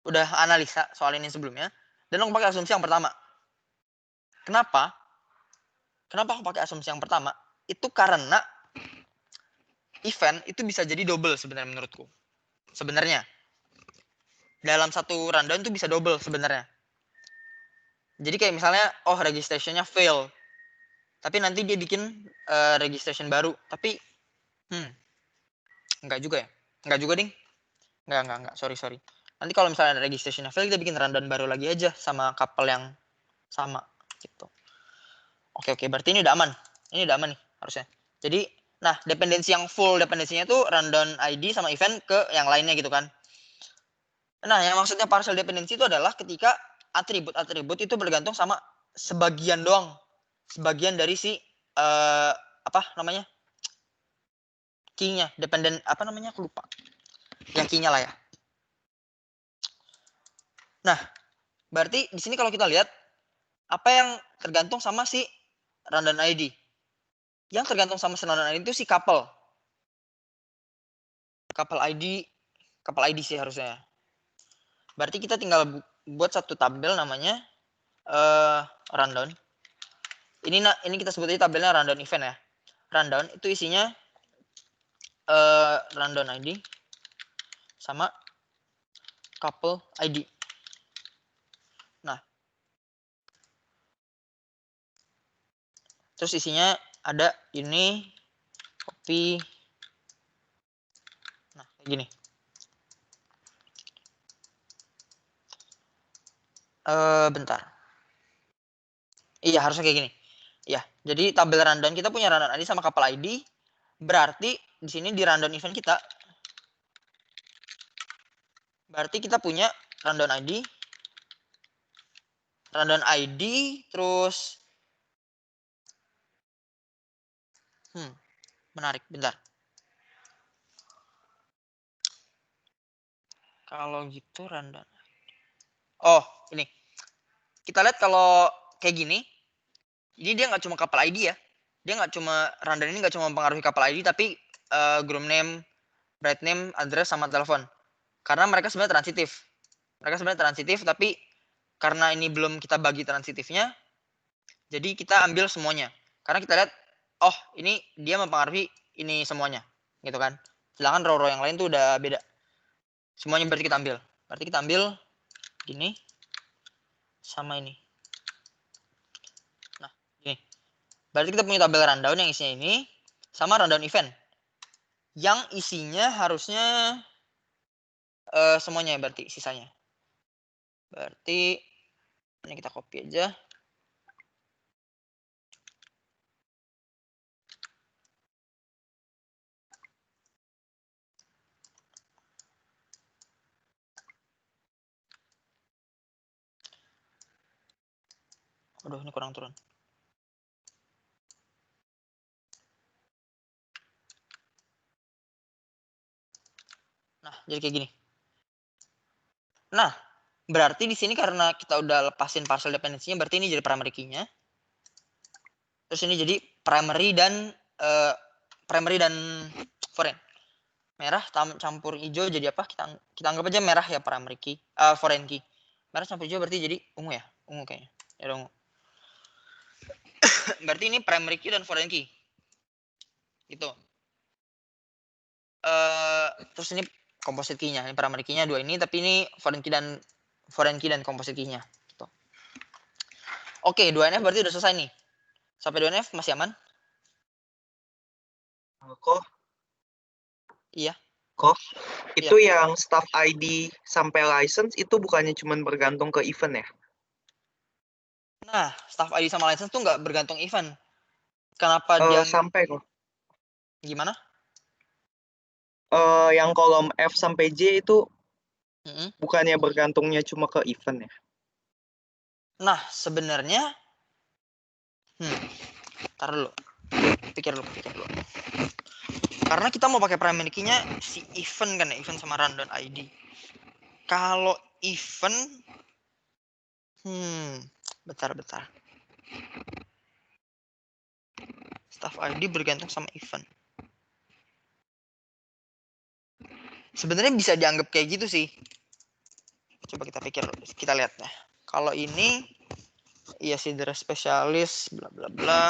udah analisa soal ini sebelumnya, dan aku pakai asumsi yang pertama. Kenapa? Kenapa aku pakai asumsi yang pertama? Itu karena event itu bisa jadi double sebenarnya menurutku. Sebenarnya. Dalam satu rundown itu bisa double sebenarnya. Jadi kayak misalnya, registrationnya fail. Tapi nanti dia bikin registration baru. Tapi, enggak juga ya? Enggak juga, ding. Enggak. Sorry. Nanti kalau misalnya registrationnya fail, kita bikin rundown baru lagi aja sama couple yang sama. Gitu. Oke. Berarti ini udah aman. Ini udah aman nih harusnya. Jadi, nah dependensi yang full dependensinya tuh rundown ID sama event ke yang lainnya gitu kan. Nah, yang maksudnya partial dependency itu adalah ketika atribut-atribut itu bergantung sama sebagian doang. Sebagian dari si key-nya, dependent aku lupa. Yang key-nya lah ya. Nah, berarti di sini kalau kita lihat apa yang tergantung sama si rundown ID. Yang tergantung sama si rundown ID itu si couple. Couple ID sih harusnya. Berarti kita tinggal buat satu tabel namanya rundown. Ini kita sebut aja tabelnya rundown event ya. Rundown itu isinya rundown ID sama couple ID. Nah, terus isinya ada ini copy. Nah, kayak gini. Bentar. Iya, harusnya kayak gini. Iya, jadi tabel rundown kita punya rundown ID sama couple ID. Berarti di sini di rundown event kita punya rundown ID terus menarik, bentar. Kalau gitu rundown. Ini. Kita lihat kalau kayak gini, ini dia nggak cuma couple ID ya. Dia nggak cuma rundown ini nggak cuma mempengaruhi couple ID tapi group name, bride name, address sama telepon. Karena mereka sebenarnya transitif. Tapi karena ini belum kita bagi transitifnya, jadi kita ambil semuanya. Karena kita lihat, ini dia mempengaruhi ini semuanya, gitu kan. Sedangkan row-row yang lain tuh udah beda. Semuanya berarti kita ambil. Berarti kita ambil gini sama ini. Nah, gini. Berarti kita punya tabel rundown yang isinya ini sama rundown event. Yang isinya harusnya semuanya berarti sisanya. Berarti ini kita copy aja. Aduh, ini kurang turun. Nah, jadi kayak gini. Nah, berarti di sini karena kita udah lepasin partial dependency-nya, berarti ini jadi primary key-nya. Terus ini jadi primary dan foreign. Merah campur hijau jadi apa? Kita anggap aja merah ya primary key, foreign key. Merah campur hijau berarti jadi ungu ya? Ungu kayaknya. Ya ungu. Berarti ini primary key dan foreign key. Gitu. Terus ini composite key-nya. Ini primary key-nya 2 ini, tapi ini foreign key dan composite key-nya. Gitu. Oke, 2NF berarti udah selesai nih. Sampai 2NF masih aman? Kok? Iya. Kok? Itu yang staff ID sampai license itu bukannya cuma bergantung ke event ya? Nah, staff ID sama license tuh nggak bergantung event. Kenapa dia sampai kok? Gimana? Yang kolom F sampai J itu bukannya bergantungnya cuma ke event ya? Nah, sebenarnya tar dulu. Pikir dulu. Karena kita mau pakai primary key-nya si event kan ya, event sama rundown ID. Kalau event bentar. Staff ID bergantung sama event. sebenarnya bisa dianggap kayak gitu sih. Coba kita lihat ya. Kalau ini iya sih dari spesialis bla bla bla.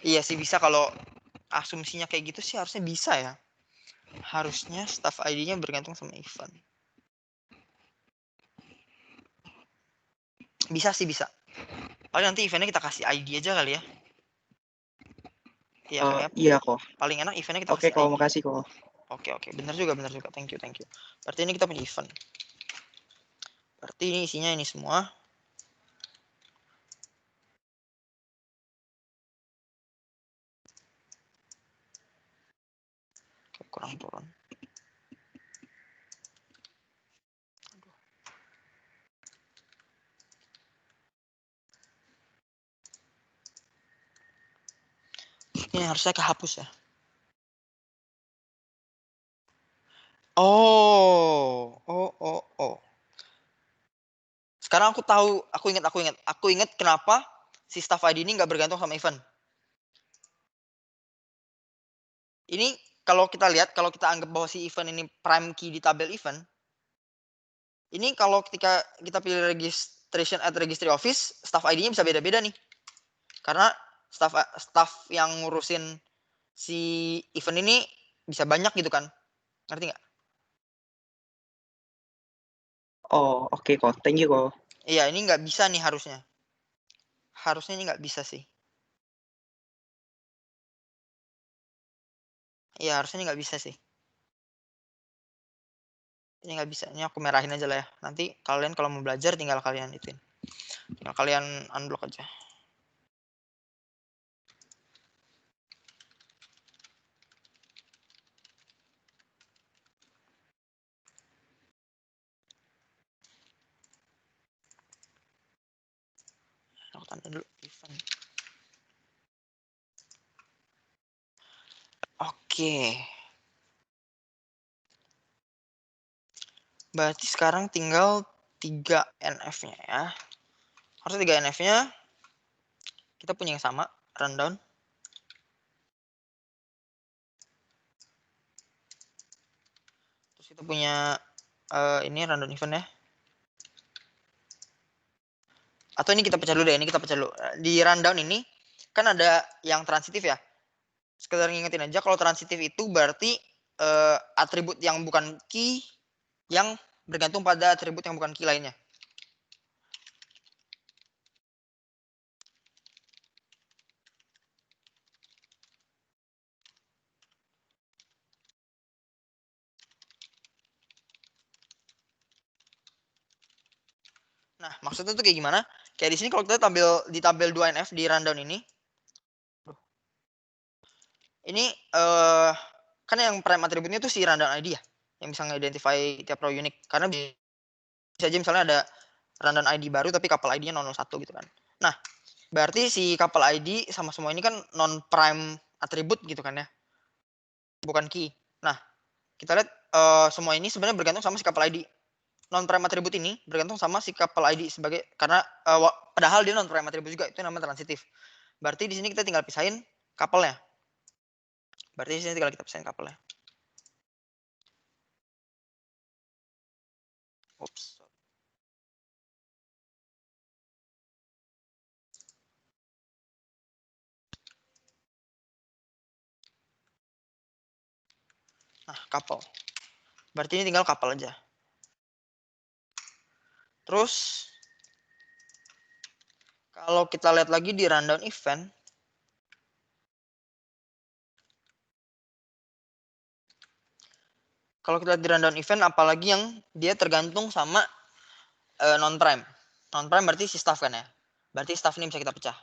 Iya sih bisa, kalau asumsinya kayak gitu sih harusnya bisa ya. Harusnya staff ID-nya bergantung sama event. Bisa sih, bisa. Paling nanti eventnya kita kasih ID aja kali ya. Iya kan ya. Iya kok. Paling enak eventnya kita Oke, kasih kalau ID. makasih kok. Oke. Benar juga. Thank you. Berarti ini kita punya event. Berarti ini isinya ini semua. Oke, kurang turun. Ini harusnya kehapus ya. Oh. Sekarang aku ingat kenapa si staff ID ini nggak bergantung sama event. Ini kalau kita lihat, kalau kita anggap bahwa si event ini prime key di tabel event, ini kalau ketika kita pilih registration at registry office, staff ID-nya bisa beda-beda nih. Karena staff yang ngurusin si event ini bisa banyak gitu kan. Ngerti nggak? Oh, oke kok. Thank you kok. Iya, ini nggak bisa nih harusnya. Harusnya ini nggak bisa sih. Iya, harusnya ini nggak bisa sih. Ini nggak bisa. Ini aku merahin aja lah ya. Nanti kalian kalau mau belajar tinggal kalian ituin. Tinggal kalian unblock aja. Aku tanda dulu event. Oke. Berarti sekarang tinggal 3 NF-nya ya. Harusnya 3 NF-nya kita punya yang sama, rundown. Terus kita punya ini rundown event ya. Atau ini kita pecah dulu deh, Di rundown ini kan ada yang transitif ya. Sekedar ngingetin aja, kalau transitif itu berarti atribut yang bukan key yang bergantung pada atribut yang bukan key lainnya. Nah, maksudnya tuh kayak gimana? Kayak di sini kalau kita di tabel 2NF di rundown ini. Ini kan yang prime atributnya tuh si rundown ID ya, yang bisa nge-identify tiap row unique. Karena bisa aja misalnya ada rundown ID baru tapi couple ID-nya 001 gitu kan. Nah, berarti si couple ID sama semua ini kan non prime atribut gitu kan ya. Bukan key. Nah, kita lihat semua ini sebenarnya bergantung sama si couple ID. Non prime atribut ini bergantung sama si couple ID sebagai, karena padahal dia non prime atribut juga, itu namanya transitif. Berarti di sini kita tinggal pisahin couple-nya. Berarti di sini tinggal kita pisahin couple-nya. Oops. Nah, couple. Berarti ini tinggal couple aja. Terus kalau kita lihat lagi di rundown event, kalau kita lihat di rundown event, apalagi yang dia tergantung sama non prime. Non prime berarti si staff kan ya. Berarti staff ini bisa kita pecah.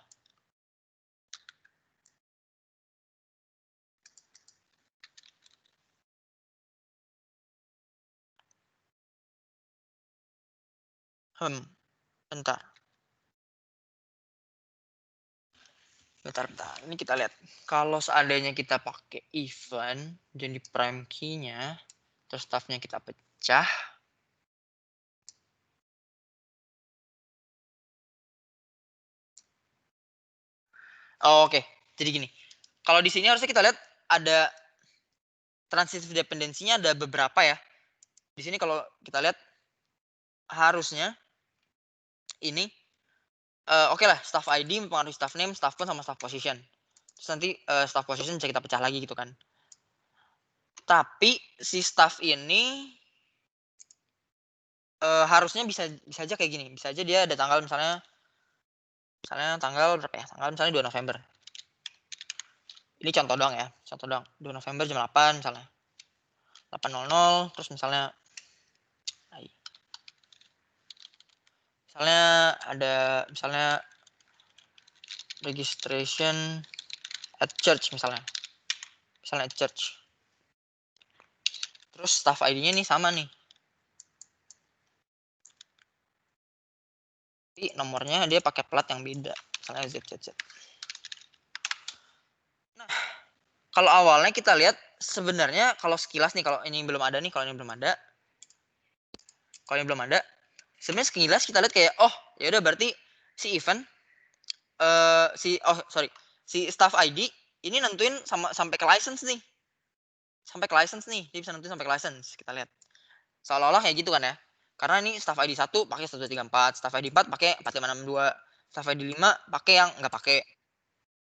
Bentar. Ini kita lihat. Kalau seandainya kita pakai event, jadi prime key-nya, terus staff-nya kita pecah. Oh, oke. Jadi gini. Kalau di sini harusnya kita lihat ada transitive dependensinya ada beberapa ya. Di sini kalau kita lihat harusnya ini oke lah, staff ID mempengaruhi staff name, staff pun sama staff position. Terus nanti staff position bisa kita pecah lagi gitu kan. Tapi si staff ini harusnya bisa aja kayak gini. Bisa aja dia ada tanggal misalnya tanggal berapa ya? Tanggal misalnya 2 November. Ini contoh doang ya, contoh doang. 2 November jam 8 misalnya. 8.00 terus misalnya ada registration at church misalnya at church. Terus staff ID-nya nih sama nih. Tapi nomornya dia pakai plat yang beda, misalnya ZZZ. Nah, kalau awalnya kita lihat sebenarnya kalau sekilas nih, kalau ini belum ada, sebenarnya sekilas kita lihat kayak ya udah berarti si event si staff ID ini nentuin sampai ke license nih. Dia bisa nentuin sampai ke license. Kita lihat. Seolah-olah kayak gitu kan ya. Karena ini staff ID 1 pakai 1234, staff ID 4 pakai 4562, staff ID 5 pakai yang enggak pakai.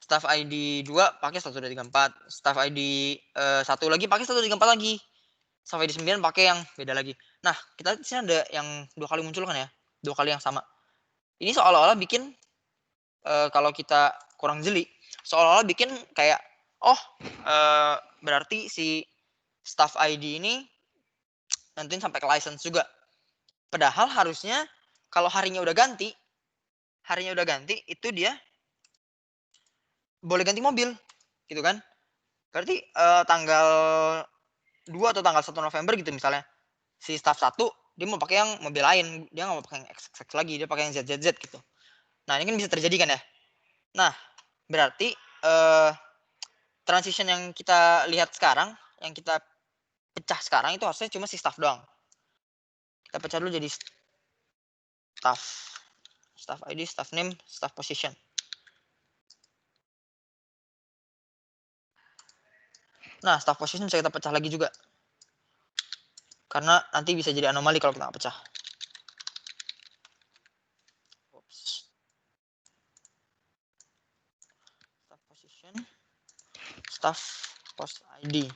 Staff ID 2 pakai 1234, staff ID 1 lagi pakai 1234 lagi. Staff ID 9 pakai yang beda lagi. Nah, kita di sini ada yang 2 kali muncul kan ya. 2 kali yang sama. Ini seolah-olah bikin kalau kita kurang jeli, seolah-olah bikin kayak berarti si staff ID ini nentuin sampai ke license juga. Padahal harusnya kalau harinya udah ganti itu dia boleh ganti mobil, gitu kan? Berarti tanggal 2 atau tanggal 1 November gitu misalnya, si staff 1 dia mau pakai yang mobil lain, dia nggak mau pakai yang XX lagi, dia pakai yang ZZZ gitu. Nah ini kan bisa terjadi kan ya. Nah berarti transition yang kita lihat sekarang, yang kita pecah sekarang itu harusnya cuma si staff doang. Kita pecah dulu jadi staff ID, staff name, staff position. Nah, staff position bisa kita pecah lagi juga. Karena nanti bisa jadi anomali kalau kita nggak pecah. Staff position, staff post ID.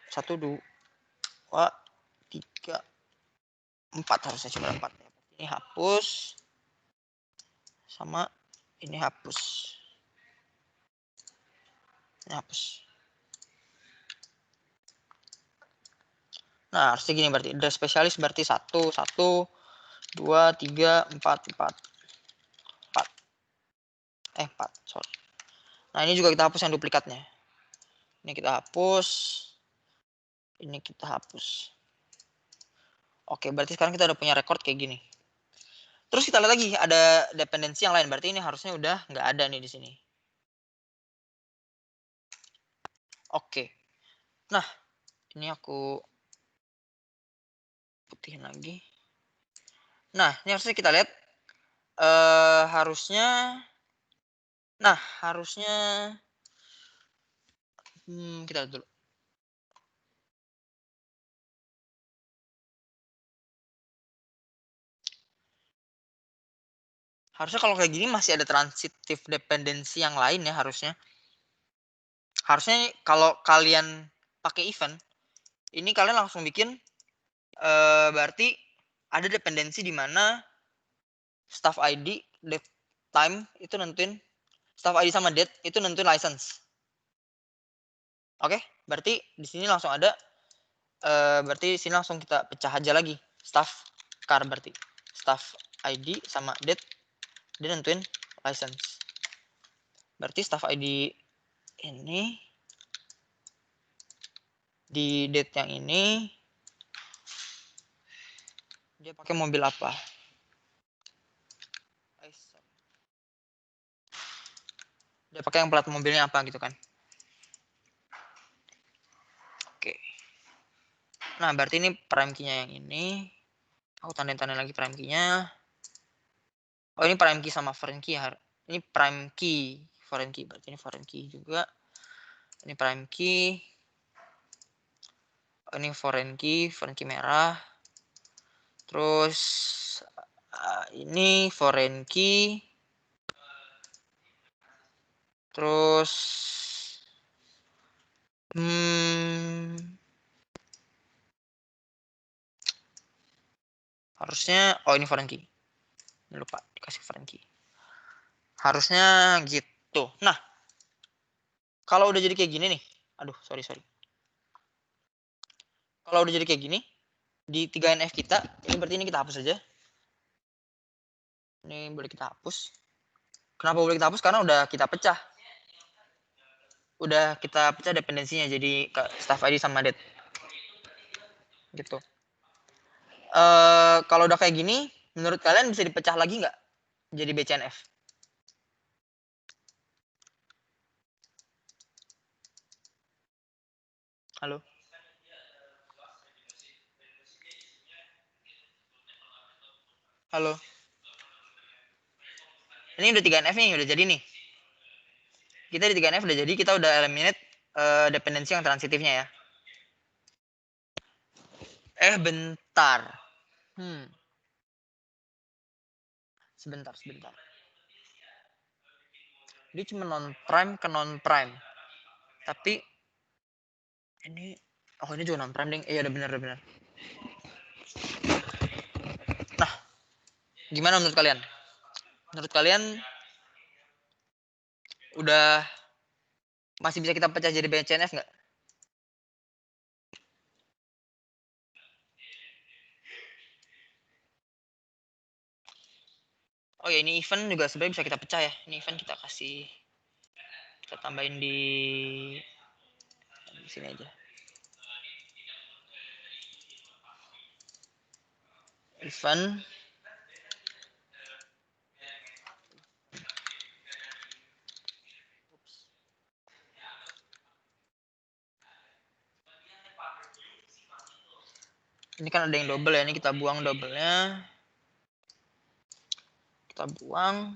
1, 2, 3, 4 harusnya cuma 4. Ini hapus. Sama ini hapus. Ini hapus. Nah, harusnya gini berarti. The spesialis berarti 1, 2, 3, 4, 4. 4, sorry. Nah, ini juga kita hapus yang duplikatnya. Ini kita hapus. Ini kita hapus. Oke, berarti sekarang kita udah punya record kayak gini. Terus kita lihat lagi, ada dependensi yang lain. Berarti ini harusnya udah nggak ada nih di sini. Oke. Nah, ini aku putihin lagi. Nah, ini harusnya kita lihat. Harusnya kita lihat dulu. Harusnya kalau kayak gini masih ada transitive dependency yang lain ya harusnya. Harusnya kalau kalian pakai event, ini kalian langsung bikin berarti ada dependensi di mana staff ID, date, time itu nentuin, staff ID sama date itu nentuin license. Oke, berarti di sini langsung ada, berarti sini langsung kita pecah aja lagi staff car berarti staff ID sama date dia nentuin license. Berarti staff ID ini di date yang ini dia pakai mobil apa? Dia pakai yang plat mobilnya apa gitu kan? Oke. Nah, berarti ini prime key-nya yang ini. Aku tandain lagi prime key-nya. Oh, ini prime key sama foreign key ya. Ini prime key, foreign key, berarti ini foreign key juga. Ini prime key. Ini foreign key merah. Terus ini foreign key. Terus harusnya ini foreign key. Lupa dikasih foreign key. Harusnya gitu. Nah, kalau udah jadi kayak gini nih. Aduh, sorry. Kalau udah jadi kayak gini, di 3NF kita, ini berarti ini kita hapus aja. Ini boleh kita hapus. Kenapa boleh kita hapus? Karena udah kita pecah. Udah kita pecah dependensinya jadi staff ID sama date. Gitu. Kalau udah kayak gini, menurut kalian bisa dipecah lagi nggak jadi BCNF? Halo? Halo? Ini udah 3NF nih, udah jadi nih. Kita di 3NF udah jadi, kita udah eliminate dependensi yang transitifnya ya. Bentar. Sebentar. Dia cuma non-prime ke non-prime. Tapi ini ini juga non-prime ding. Iya, udah benar. Nah, gimana menurut kalian? Menurut kalian udah masih bisa kita pecah jadi BCNF nggak? Oh ya, ini event juga sebenarnya bisa kita pecah ya. Ini event kita tambahin di sini aja. Event ini kan ada yang double ya, ini kita buang double-nya. Kita buang.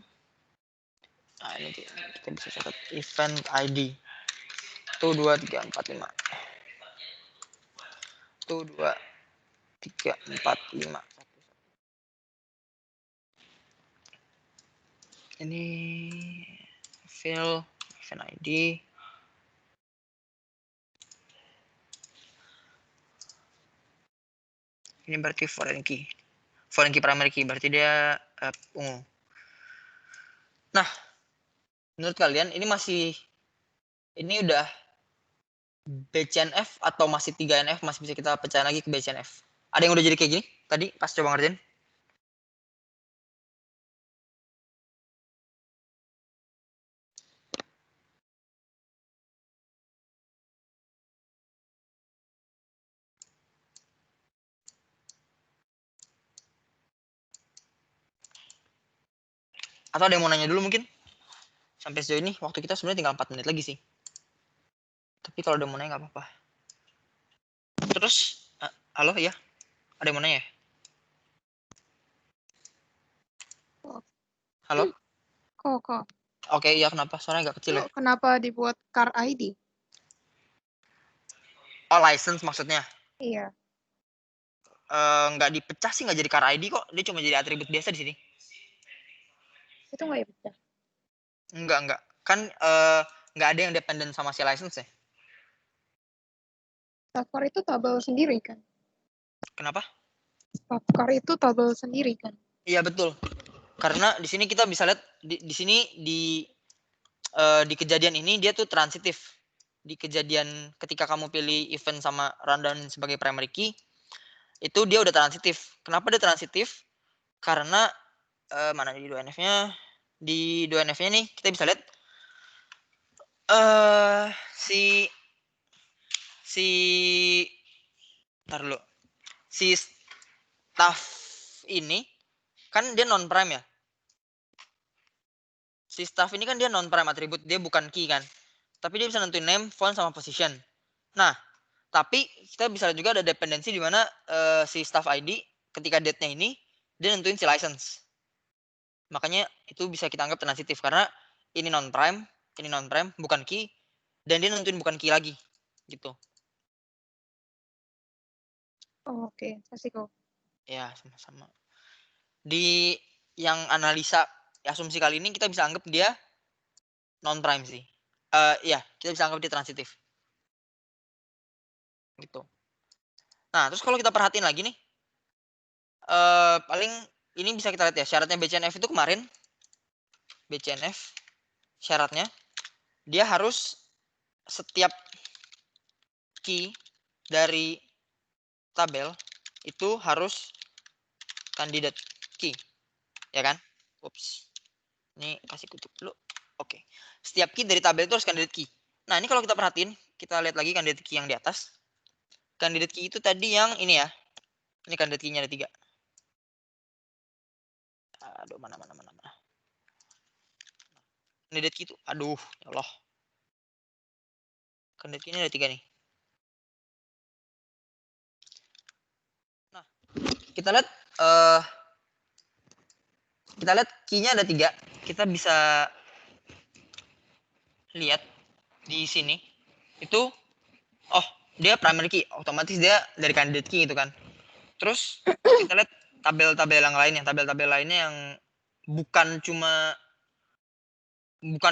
Nah, ini kita bisa catat event ID. 1, 2, 3, 4, 5. 1, 2, 3, 4, 5. Ini fill event ID. Ini berarti foreign key primary key, berarti dia ungu. Nah, menurut kalian ini udah BCNF atau masih 3NF, masih bisa kita pecahin lagi ke BCNF? Ada yang udah jadi kayak gini tadi pas coba ngerjain? Atau ada yang mau nanya dulu mungkin? Sampai sejauh ini waktu kita sebenarnya tinggal 4 menit lagi sih. Tapi kalau ada yang mau nanya nggak apa-apa. Terus, halo ya? Ada yang mau nanya? Halo? Kok. Oke, iya kenapa? Suaranya agak kecil ya. Kenapa dibuat car ID? Oh, license maksudnya? Iya. Nggak dipecah sih, nggak jadi car ID kok. Dia cuma jadi atribut biasa di sini. Itu nggak dipecah? Enggak. Kan nggak ada yang dependen sama si license ya. Staff car itu tabel sendiri kan? Kenapa? Staff car itu tabel sendiri kan? Iya betul. Karena di sini kita bisa lihat di sini di kejadian ini dia tuh transitif. Di kejadian ketika kamu pilih event sama rundown sebagai primary key, itu dia udah transitif. Kenapa dia transitif? Karena mana di 2NF-nya? Di 2NF-nya nih kita bisa lihat si staff ini kan dia non prime ya. Si staff ini kan dia non prime atribut, dia bukan key kan. Tapi dia bisa nentuin name, font sama position. Nah, tapi kita bisa lihat juga ada dependensi di mana si staff ID ketika date-nya ini dia nentuin si license. Makanya itu bisa kita anggap transitif karena ini non prime bukan key, dan dia nentuin bukan key lagi gitu. Oh, oke, kasih kau. Ya, sama-sama. Di yang analisa asumsi kali ini kita bisa anggap dia non prime sih. Ya, kita bisa anggap dia transitif. Gitu. Nah, terus kalau kita perhatiin lagi nih, paling ini bisa kita lihat ya, syaratnya BCNF itu kemarin, BCNF syaratnya dia harus setiap key dari tabel itu harus candidate key, ya kan? Ups, ini kasih kutip dulu. Oke, setiap key dari tabel itu harus candidate key. Nah, ini kalau kita perhatiin, kita lihat lagi candidate key yang di atas. Candidate key itu tadi yang ini ya, ini candidate key-nya ada 3. Aduh, mana. Candidate key itu, aduh, ya Allah. Candidate key-nya ada 3 nih. Nah, kita lihat key-nya ada 3. Kita bisa lihat di sini itu, oh, dia primary key, otomatis dia dari candidate key gitu kan. Terus kita lihat tabel-tabel lainnya yang bukan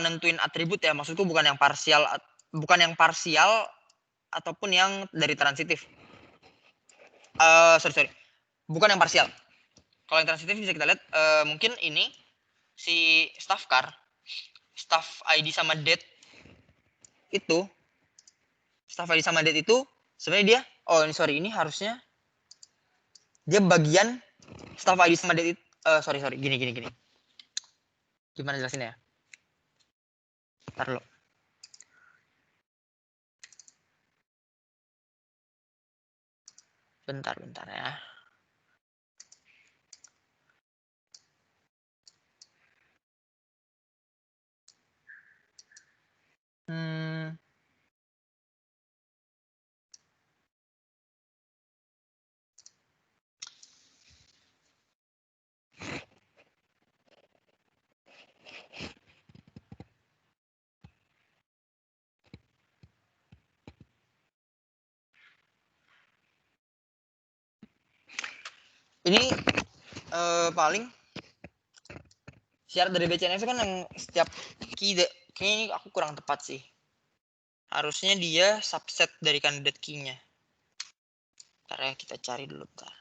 nentuin atribut ya, maksudku bukan yang parsial ataupun yang dari transitif. Sorry, bukan yang parsial. Kalau yang transitif bisa kita lihat mungkin ini si staff ID sama date itu, sebenarnya dia, ini harusnya dia bagian staff ID sama date itu, sorry, gini. Gimana jelasinnya ya? Ntar lo. Bentar ya. Ini paling syarat dari BCNF kan yang setiap key, kayaknya ini aku kurang tepat sih. Harusnya dia subset dari candidate key-nya. Ntar ya, kita cari dulu bentar.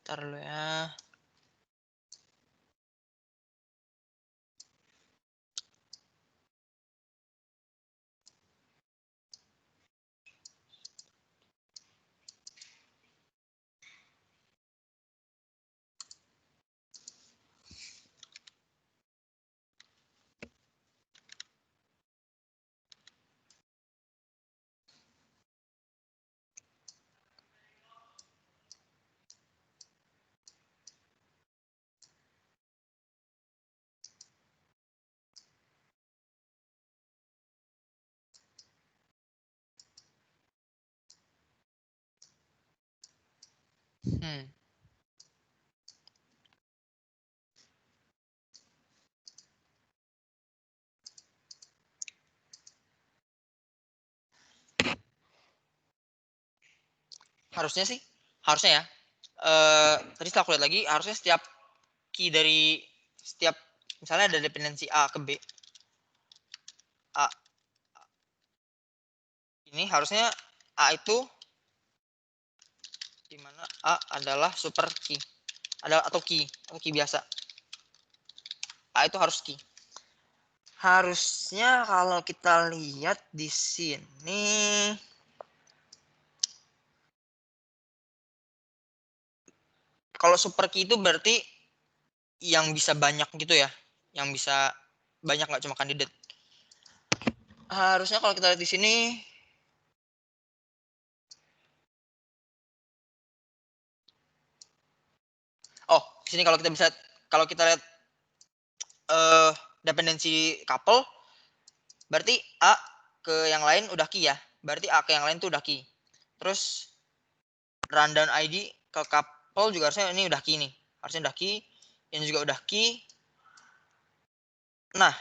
Ntar dulu ya. Harusnya ya. Tadi setelah aku lihat lagi, harusnya setiap key dari setiap, misalnya ada dependensi A ke B, A ini harusnya A itu dimana A adalah super key, atau key biasa. A itu harus key. Harusnya kalau kita lihat di sini, kalau super key itu berarti yang bisa banyak gitu ya, yang bisa banyak, nggak cuma kandidat. Harusnya kalau kita lihat di sini, di sini kalau kita lihat dependensi couple, berarti A ke yang lain udah key ya. Berarti A ke yang lain tuh udah key. Terus rundown ID ke couple juga harusnya ini udah key nih. Harusnya udah key. Ini juga udah key. Nah,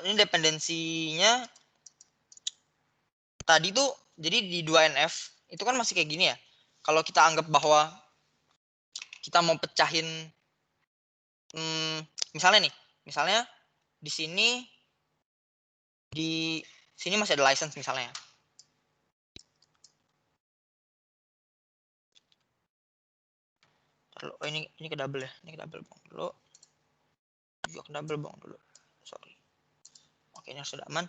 ini dependensinya tadi tuh jadi di 2NF itu kan masih kayak gini ya. Kalau kita anggap bahwa kita mau pecahin misalnya di sini masih ada license misalnya. Oh, ini ke double ya. Ini ke double bang dulu. Juga ke double bang dulu. Sorry. Oke, ini sudah aman.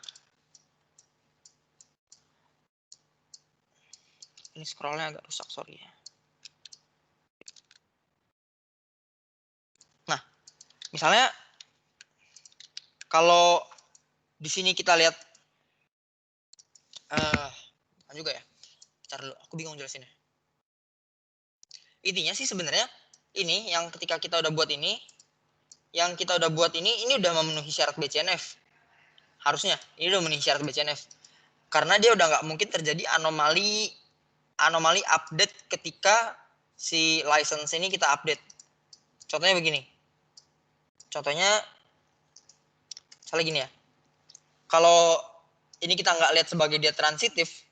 Ini scrollnya agak rusak, sorry ya. Nah, misalnya kalau di sini kita lihat juga ya. Bentar dulu, aku bingung jelasinnya. Intinya sih sebenarnya ini yang ketika kita udah buat ini, ini udah memenuhi syarat BCNF. Harusnya ini udah memenuhi syarat BCNF. Karena dia udah nggak mungkin terjadi anomali update ketika si license ini kita update. Contohnya begini. Contohnya misalnya gini ya. Kalau ini kita nggak lihat sebagai dia transitif,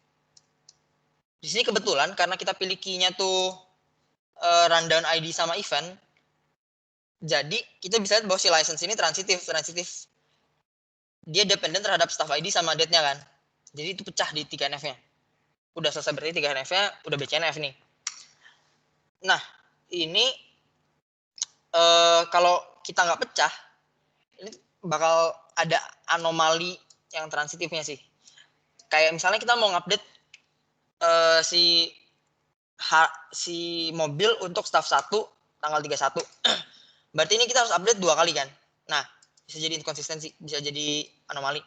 di sini kebetulan karena kita pilih key-nya tuh rundown ID sama event, jadi kita bisa lihat bahwa si license ini transitif. Dia dependent terhadap staff ID sama date-nya kan. Jadi itu pecah di 3NF-nya. Udah selesai berarti 3NF-nya udah BCNF nih. Nah, ini kalau kita nggak pecah, ini bakal ada anomali yang transitifnya sih. Kayak misalnya kita mau ngupdate si mobil untuk staff 1 tanggal 31. Berarti ini kita harus update 2 kali kan. Nah, bisa jadi inkonsistensi, bisa jadi anomali.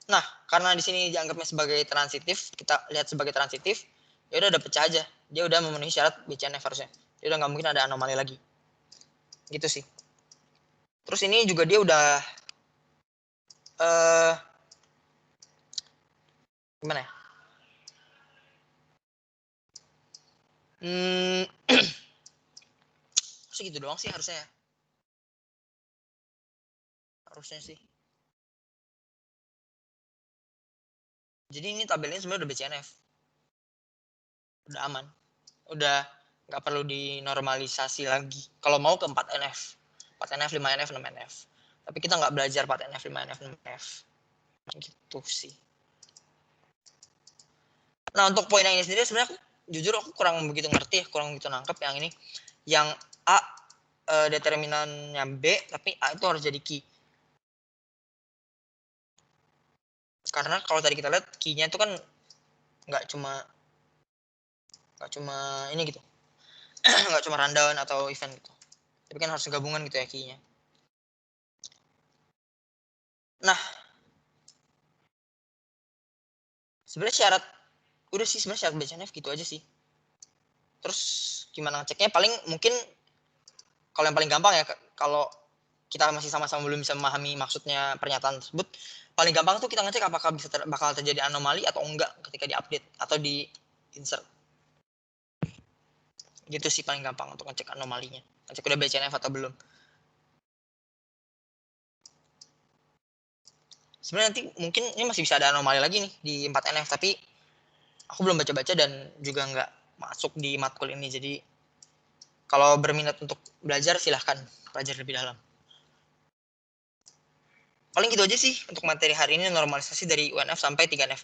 Nah, karena di sini dianggapnya sebagai transitif, kita lihat sebagai transitif, ya udah pecah aja. Dia udah memenuhi syarat BCNF harusnya. Dia udah nggak mungkin ada anomali lagi. Gitu sih. Terus ini juga dia udah gimana ya? Segitu doang sih harusnya ya. Harusnya sih. Jadi ini tabelnya sebenarnya udah BCNF. Udah aman. Udah nggak perlu dinormalisasi lagi. Kalau mau ke 4NF. 4NF, 5NF, 6NF. Tapi kita nggak belajar 4NF, 5NF, 6NF. Gitu sih. Nah, untuk poin yang ini sendiri sebenarnya jujur aku kurang begitu ngerti ya, kurang begitu nangkep yang ini. Yang A determinannya B, tapi A itu harus jadi key. Karena kalau tadi kita lihat key-nya itu kan nggak cuma ini gitu. Nggak cuma rundown atau event gitu. Tapi kan harus gabungan gitu ya key-nya. Nah, sebenarnya syarat syarat BCNF gitu aja sih. Terus gimana ngeceknya? Paling mungkin kalau yang paling gampang ya, kalau kita masih sama-sama belum bisa memahami maksudnya pernyataan tersebut, paling gampang tuh kita ngecek apakah bakal terjadi anomali atau enggak ketika di-update atau di-insert. Gitu sih paling gampang untuk ngecek anomalinya. Ngecek udah BCNF atau belum. Sebenarnya nanti mungkin ini masih bisa ada anomali lagi nih di 4NF, tapi aku belum baca-baca dan juga nggak masuk di matkul ini. Jadi kalau berminat untuk belajar silahkan belajar lebih dalam. Paling gitu aja sih untuk materi hari ini, normalisasi dari UNF sampai 3NF.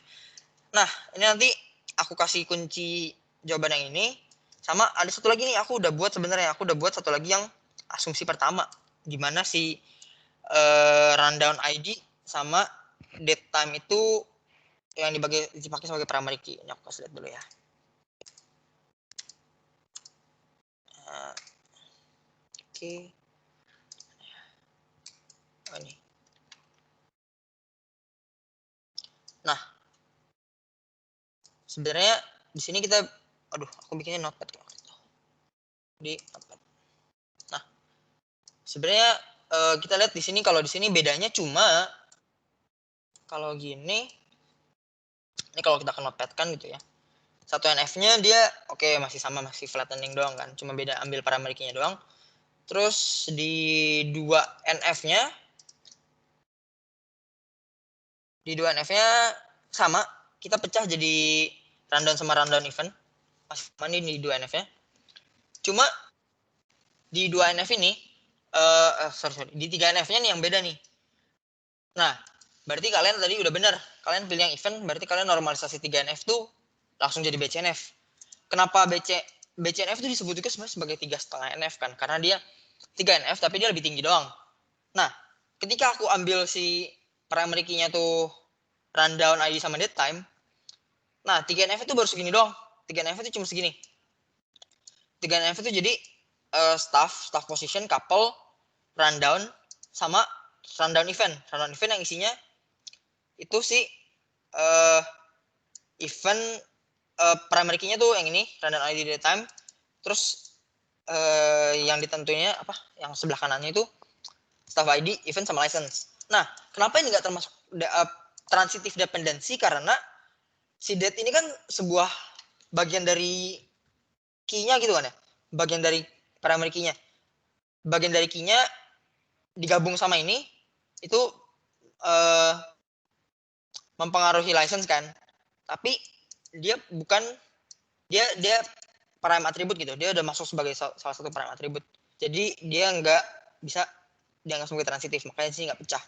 Nah, ini nanti aku kasih kunci jawaban yang ini. Sama ada satu lagi nih, aku udah buat satu lagi yang asumsi pertama. Gimana si rundown ID sama date time itu yang dipakai sebagai primary key. Ini aku kasih lihat dulu ya. Oke. Oh, ini. Nah, sebenarnya di sini kita, aku bikinnya notepad di notepad. Nah, sebenarnya kita lihat di sini, kalau di sini bedanya cuma kalau gini Ini kalau kita notepad kan gitu ya. Satu NF-nya dia oke, masih sama, masih flattening doang kan. Cuma beda ambil parametrinya doang. Terus di 2 NF-nya sama, kita pecah jadi rundown sama rundown event. Masih sama nih di 2 NF-nya. Cuma di 2 NF ini sorry, di 3 NF-nya nih yang beda nih. Nah, berarti kalian tadi udah benar. Kalian pilih yang event, berarti kalian normalisasi 3 NF tuh langsung jadi BCNF. Kenapa BCNF itu disebut juga sebenarnya sebagai 3,5 NF kan? Karena dia 3 NF tapi dia lebih tinggi doang. Nah, ketika aku ambil si primary key-nya tuh rundown ID sama dead time, nah 3 NF itu baru segini doang. 3 NF itu cuma segini. 3 NF itu jadi staff position, couple, rundown, sama rundown event. Rundown event yang isinya itu si event primary key-nya tuh yang ini, rundown ID dead time. Terus yang ditentunya apa? Yang sebelah kanannya itu staff ID, event sama license. Nah, kenapa ini nggak termasuk transitive dependency? Karena si date ini kan sebuah bagian dari key-nya gitu kan ya. Bagian dari primary key-nya. Bagian dari key-nya digabung sama ini itu mempengaruhi license kan. Tapi dia bukan dia prime attribute gitu. Dia udah masuk sebagai salah satu prime attribute. Jadi dia nggak bisa dianggap sebagai transitif, makanya sih nggak pecah.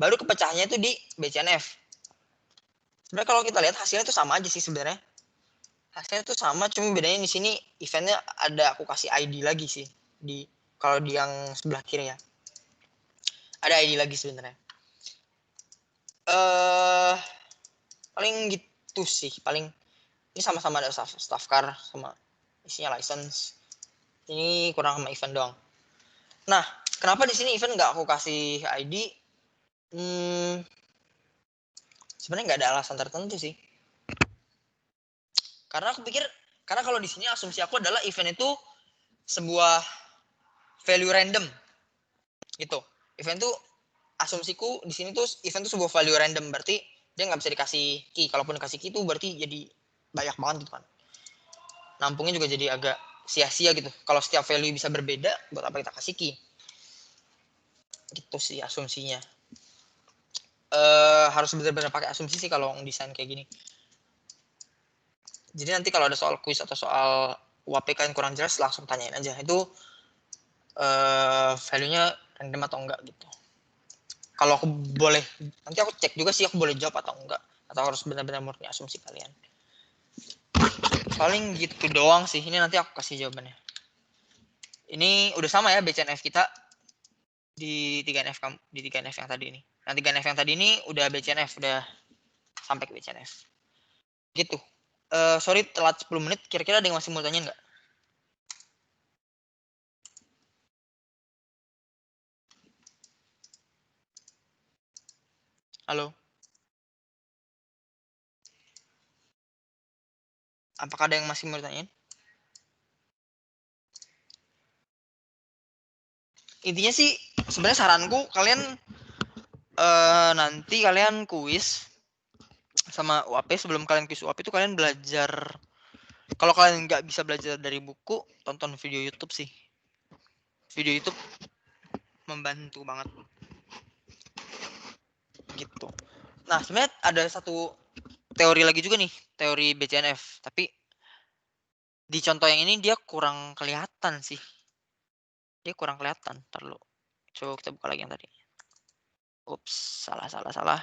Baru kepecahnya itu di BCNF. Sebenarnya kalau kita lihat hasilnya itu sama aja sih sebenarnya. Hasilnya itu sama, cuma bedanya di sini eventnya ada aku kasih ID lagi sih di kalau di yang sebelah kiri ya. Ada ID lagi sebenarnya. Paling gitu sih, paling ini sama-sama ada staff car sama isinya license. Ini kurang sama event doang. Nah, kenapa di sini event nggak aku kasih ID? Sebenarnya nggak ada alasan tertentu sih. Karena aku pikir, karena kalau di sini asumsi aku adalah event itu sebuah value random, gitu. Event itu asumsiku di sini tuh event itu sebuah value random, berarti dia nggak bisa dikasih key. Kalaupun dikasih key itu berarti jadi banyak banget gitu kan. Nampungnya juga jadi agak sia-sia gitu. Kalau setiap value bisa berbeda, buat apa kita kasih key? Gitu sih asumsinya. Harus benar-benar pakai asumsi sih kalau desain kayak gini. Jadi nanti kalau ada soal kuis atau soal UAPK yang kurang jelas langsung tanyain aja. Itu value-nya random atau enggak gitu. Kalau aku boleh, nanti aku cek juga sih aku boleh jawab atau enggak. Atau harus benar-benar murni asumsi kalian. Paling gitu doang sih. Ini nanti aku kasih jawabannya. Ini udah sama ya BCNF kita di 3NF yang tadi ini. Nah 3NF yang tadi ini udah BCNF, udah sampai ke BCNF. Gitu. Sorry telat 10 menit. Kira-kira ada yang masih mau tanya nggak? Halo? Apakah ada yang masih mau tanyain? Intinya sih sebenarnya saranku kalian nanti kalian kuis sama UAP. Sebelum kalian kuis UAP itu kalian belajar. Kalau kalian nggak bisa belajar dari buku, tonton video YouTube sih. Video YouTube membantu banget. Gitu. Nah sebenarnya ada satu teori lagi juga nih, teori BCNF. Tapi di contoh yang ini dia kurang kelihatan sih. Dia kurang kelihatan. Terlalu. Coba kita buka lagi yang tadi. Ups, salah.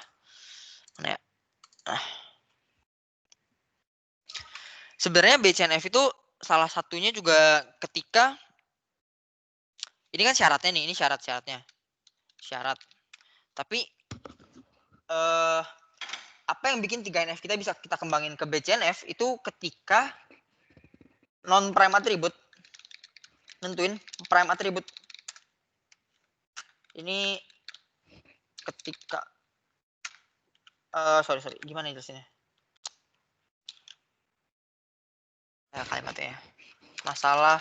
Mana ya? Sebenarnya BCNF itu salah satunya juga ketika ini kan syaratnya nih, ini syaratnya. Syarat. Tapi apa yang bikin 3NF kita bisa kita kembangin ke BCNF itu ketika non prime attribute nentuin prime attribute. Ini ketika sorry gimana jelasinnya? Kalimatnya masalah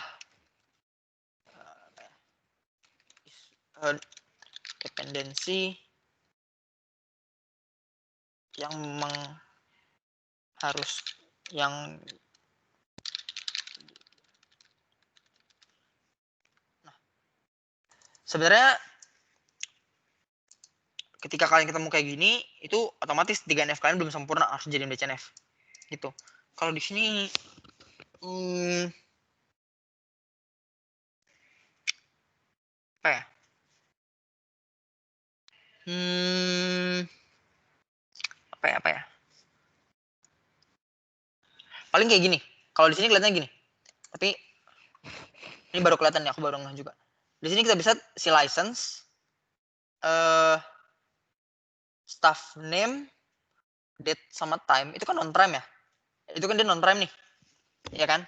dependensi yang harus yang sebenarnya ketika kalian ketemu kayak gini itu otomatis 3NF kalian belum sempurna, harus jadiin BCNF gitu. Kalau di sini apa ya? Apa ya? Paling kayak gini. Kalau di sini kelihatannya gini. Tapi ini baru kelihatan ya, aku baru ngeh juga. Di sini kita bisa si license staff name, date sama time itu kan non prime ya. Itu kan dia non prime nih. Ya kan?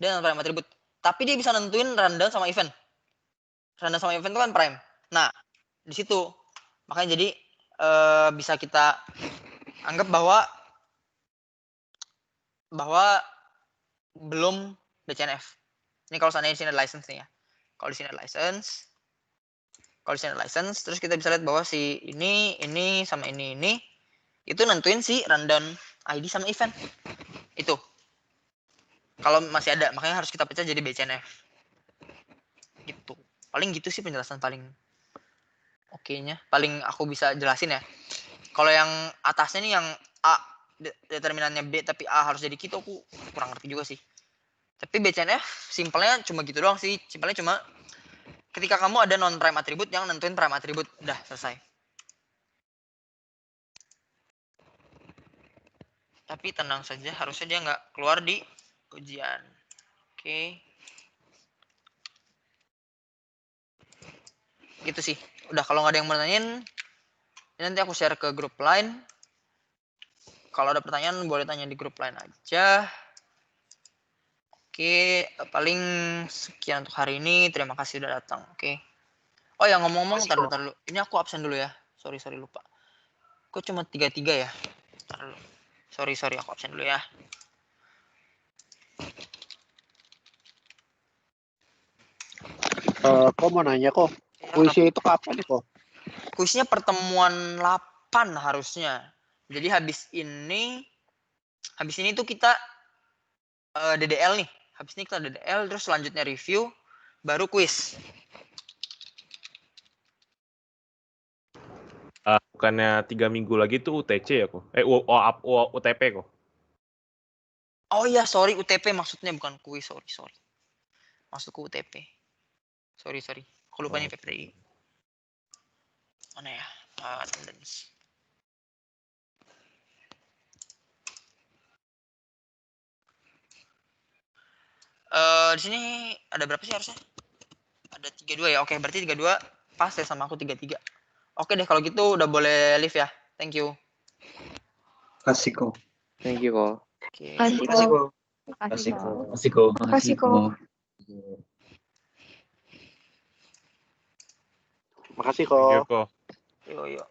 Dia non prime atribut. Tapi dia bisa nentuin rundown sama event. Rundown sama event itu kan prime. Nah, di situ makanya jadi bisa kita anggap bahwa belum BCNF. Ini kalau seandainya di sini ada license nih ya. Kalau di sini ada license, terus kita bisa lihat bahwa si ini sama ini itu nentuin si rundown ID sama event. Itu. Kalau masih ada, makanya harus kita pecah jadi BCNF. Gitu. Paling gitu sih penjelasan paling oke-nya. Paling aku bisa jelasin ya. Kalau yang atasnya nih yang A determinannya B tapi A harus jadi gitu, aku kurang ngerti juga sih. Tapi BCNF simpelnya cuma gitu doang sih. Simpelnya cuma ketika kamu ada non prime atribut yang nentuin prime atribut, udah selesai. Tapi tenang saja, harusnya dia nggak keluar di ujian. Oke. Gitu sih. Udah, kalau nggak ada yang mau nanyain, nanti aku share ke grup lain. Kalau ada pertanyaan boleh tanya di grup lain aja. Oke, paling sekian untuk hari ini. Terima kasih udah datang. Oke. Oh ya, ngomong-ngomong, tar dulu. Ini aku absen dulu ya. Sorry lupa. Kok cuma 33 ya? Tar dulu. Sorry, aku absen dulu ya. Kok mau nanya kok? Kuisnya itu kapan kok? Kuisnya pertemuan 8 harusnya. Jadi habis ini tuh kita DDL nih. Habis ini kita DDL, terus selanjutnya review, baru kuis. Bukannya 3 minggu lagi tuh UTC ya kok? UTP kok? Oh iya, sorry, UTP maksudnya, bukan kuis. Sorry. Masuk ke UTP. Sorry. Aku lupa nih PPDI. Mana ya? Attendance. Di sini ada berapa sih harusnya? Ada 32 ya. Oke, berarti 32 pas ya sama aku 33. Oke deh, kalau gitu udah boleh leave ya. Thank you. Kasih kok. Thank you kok. Oke. Kasih kok. Masih kok. Makasih Thank you kok. kok. Yo.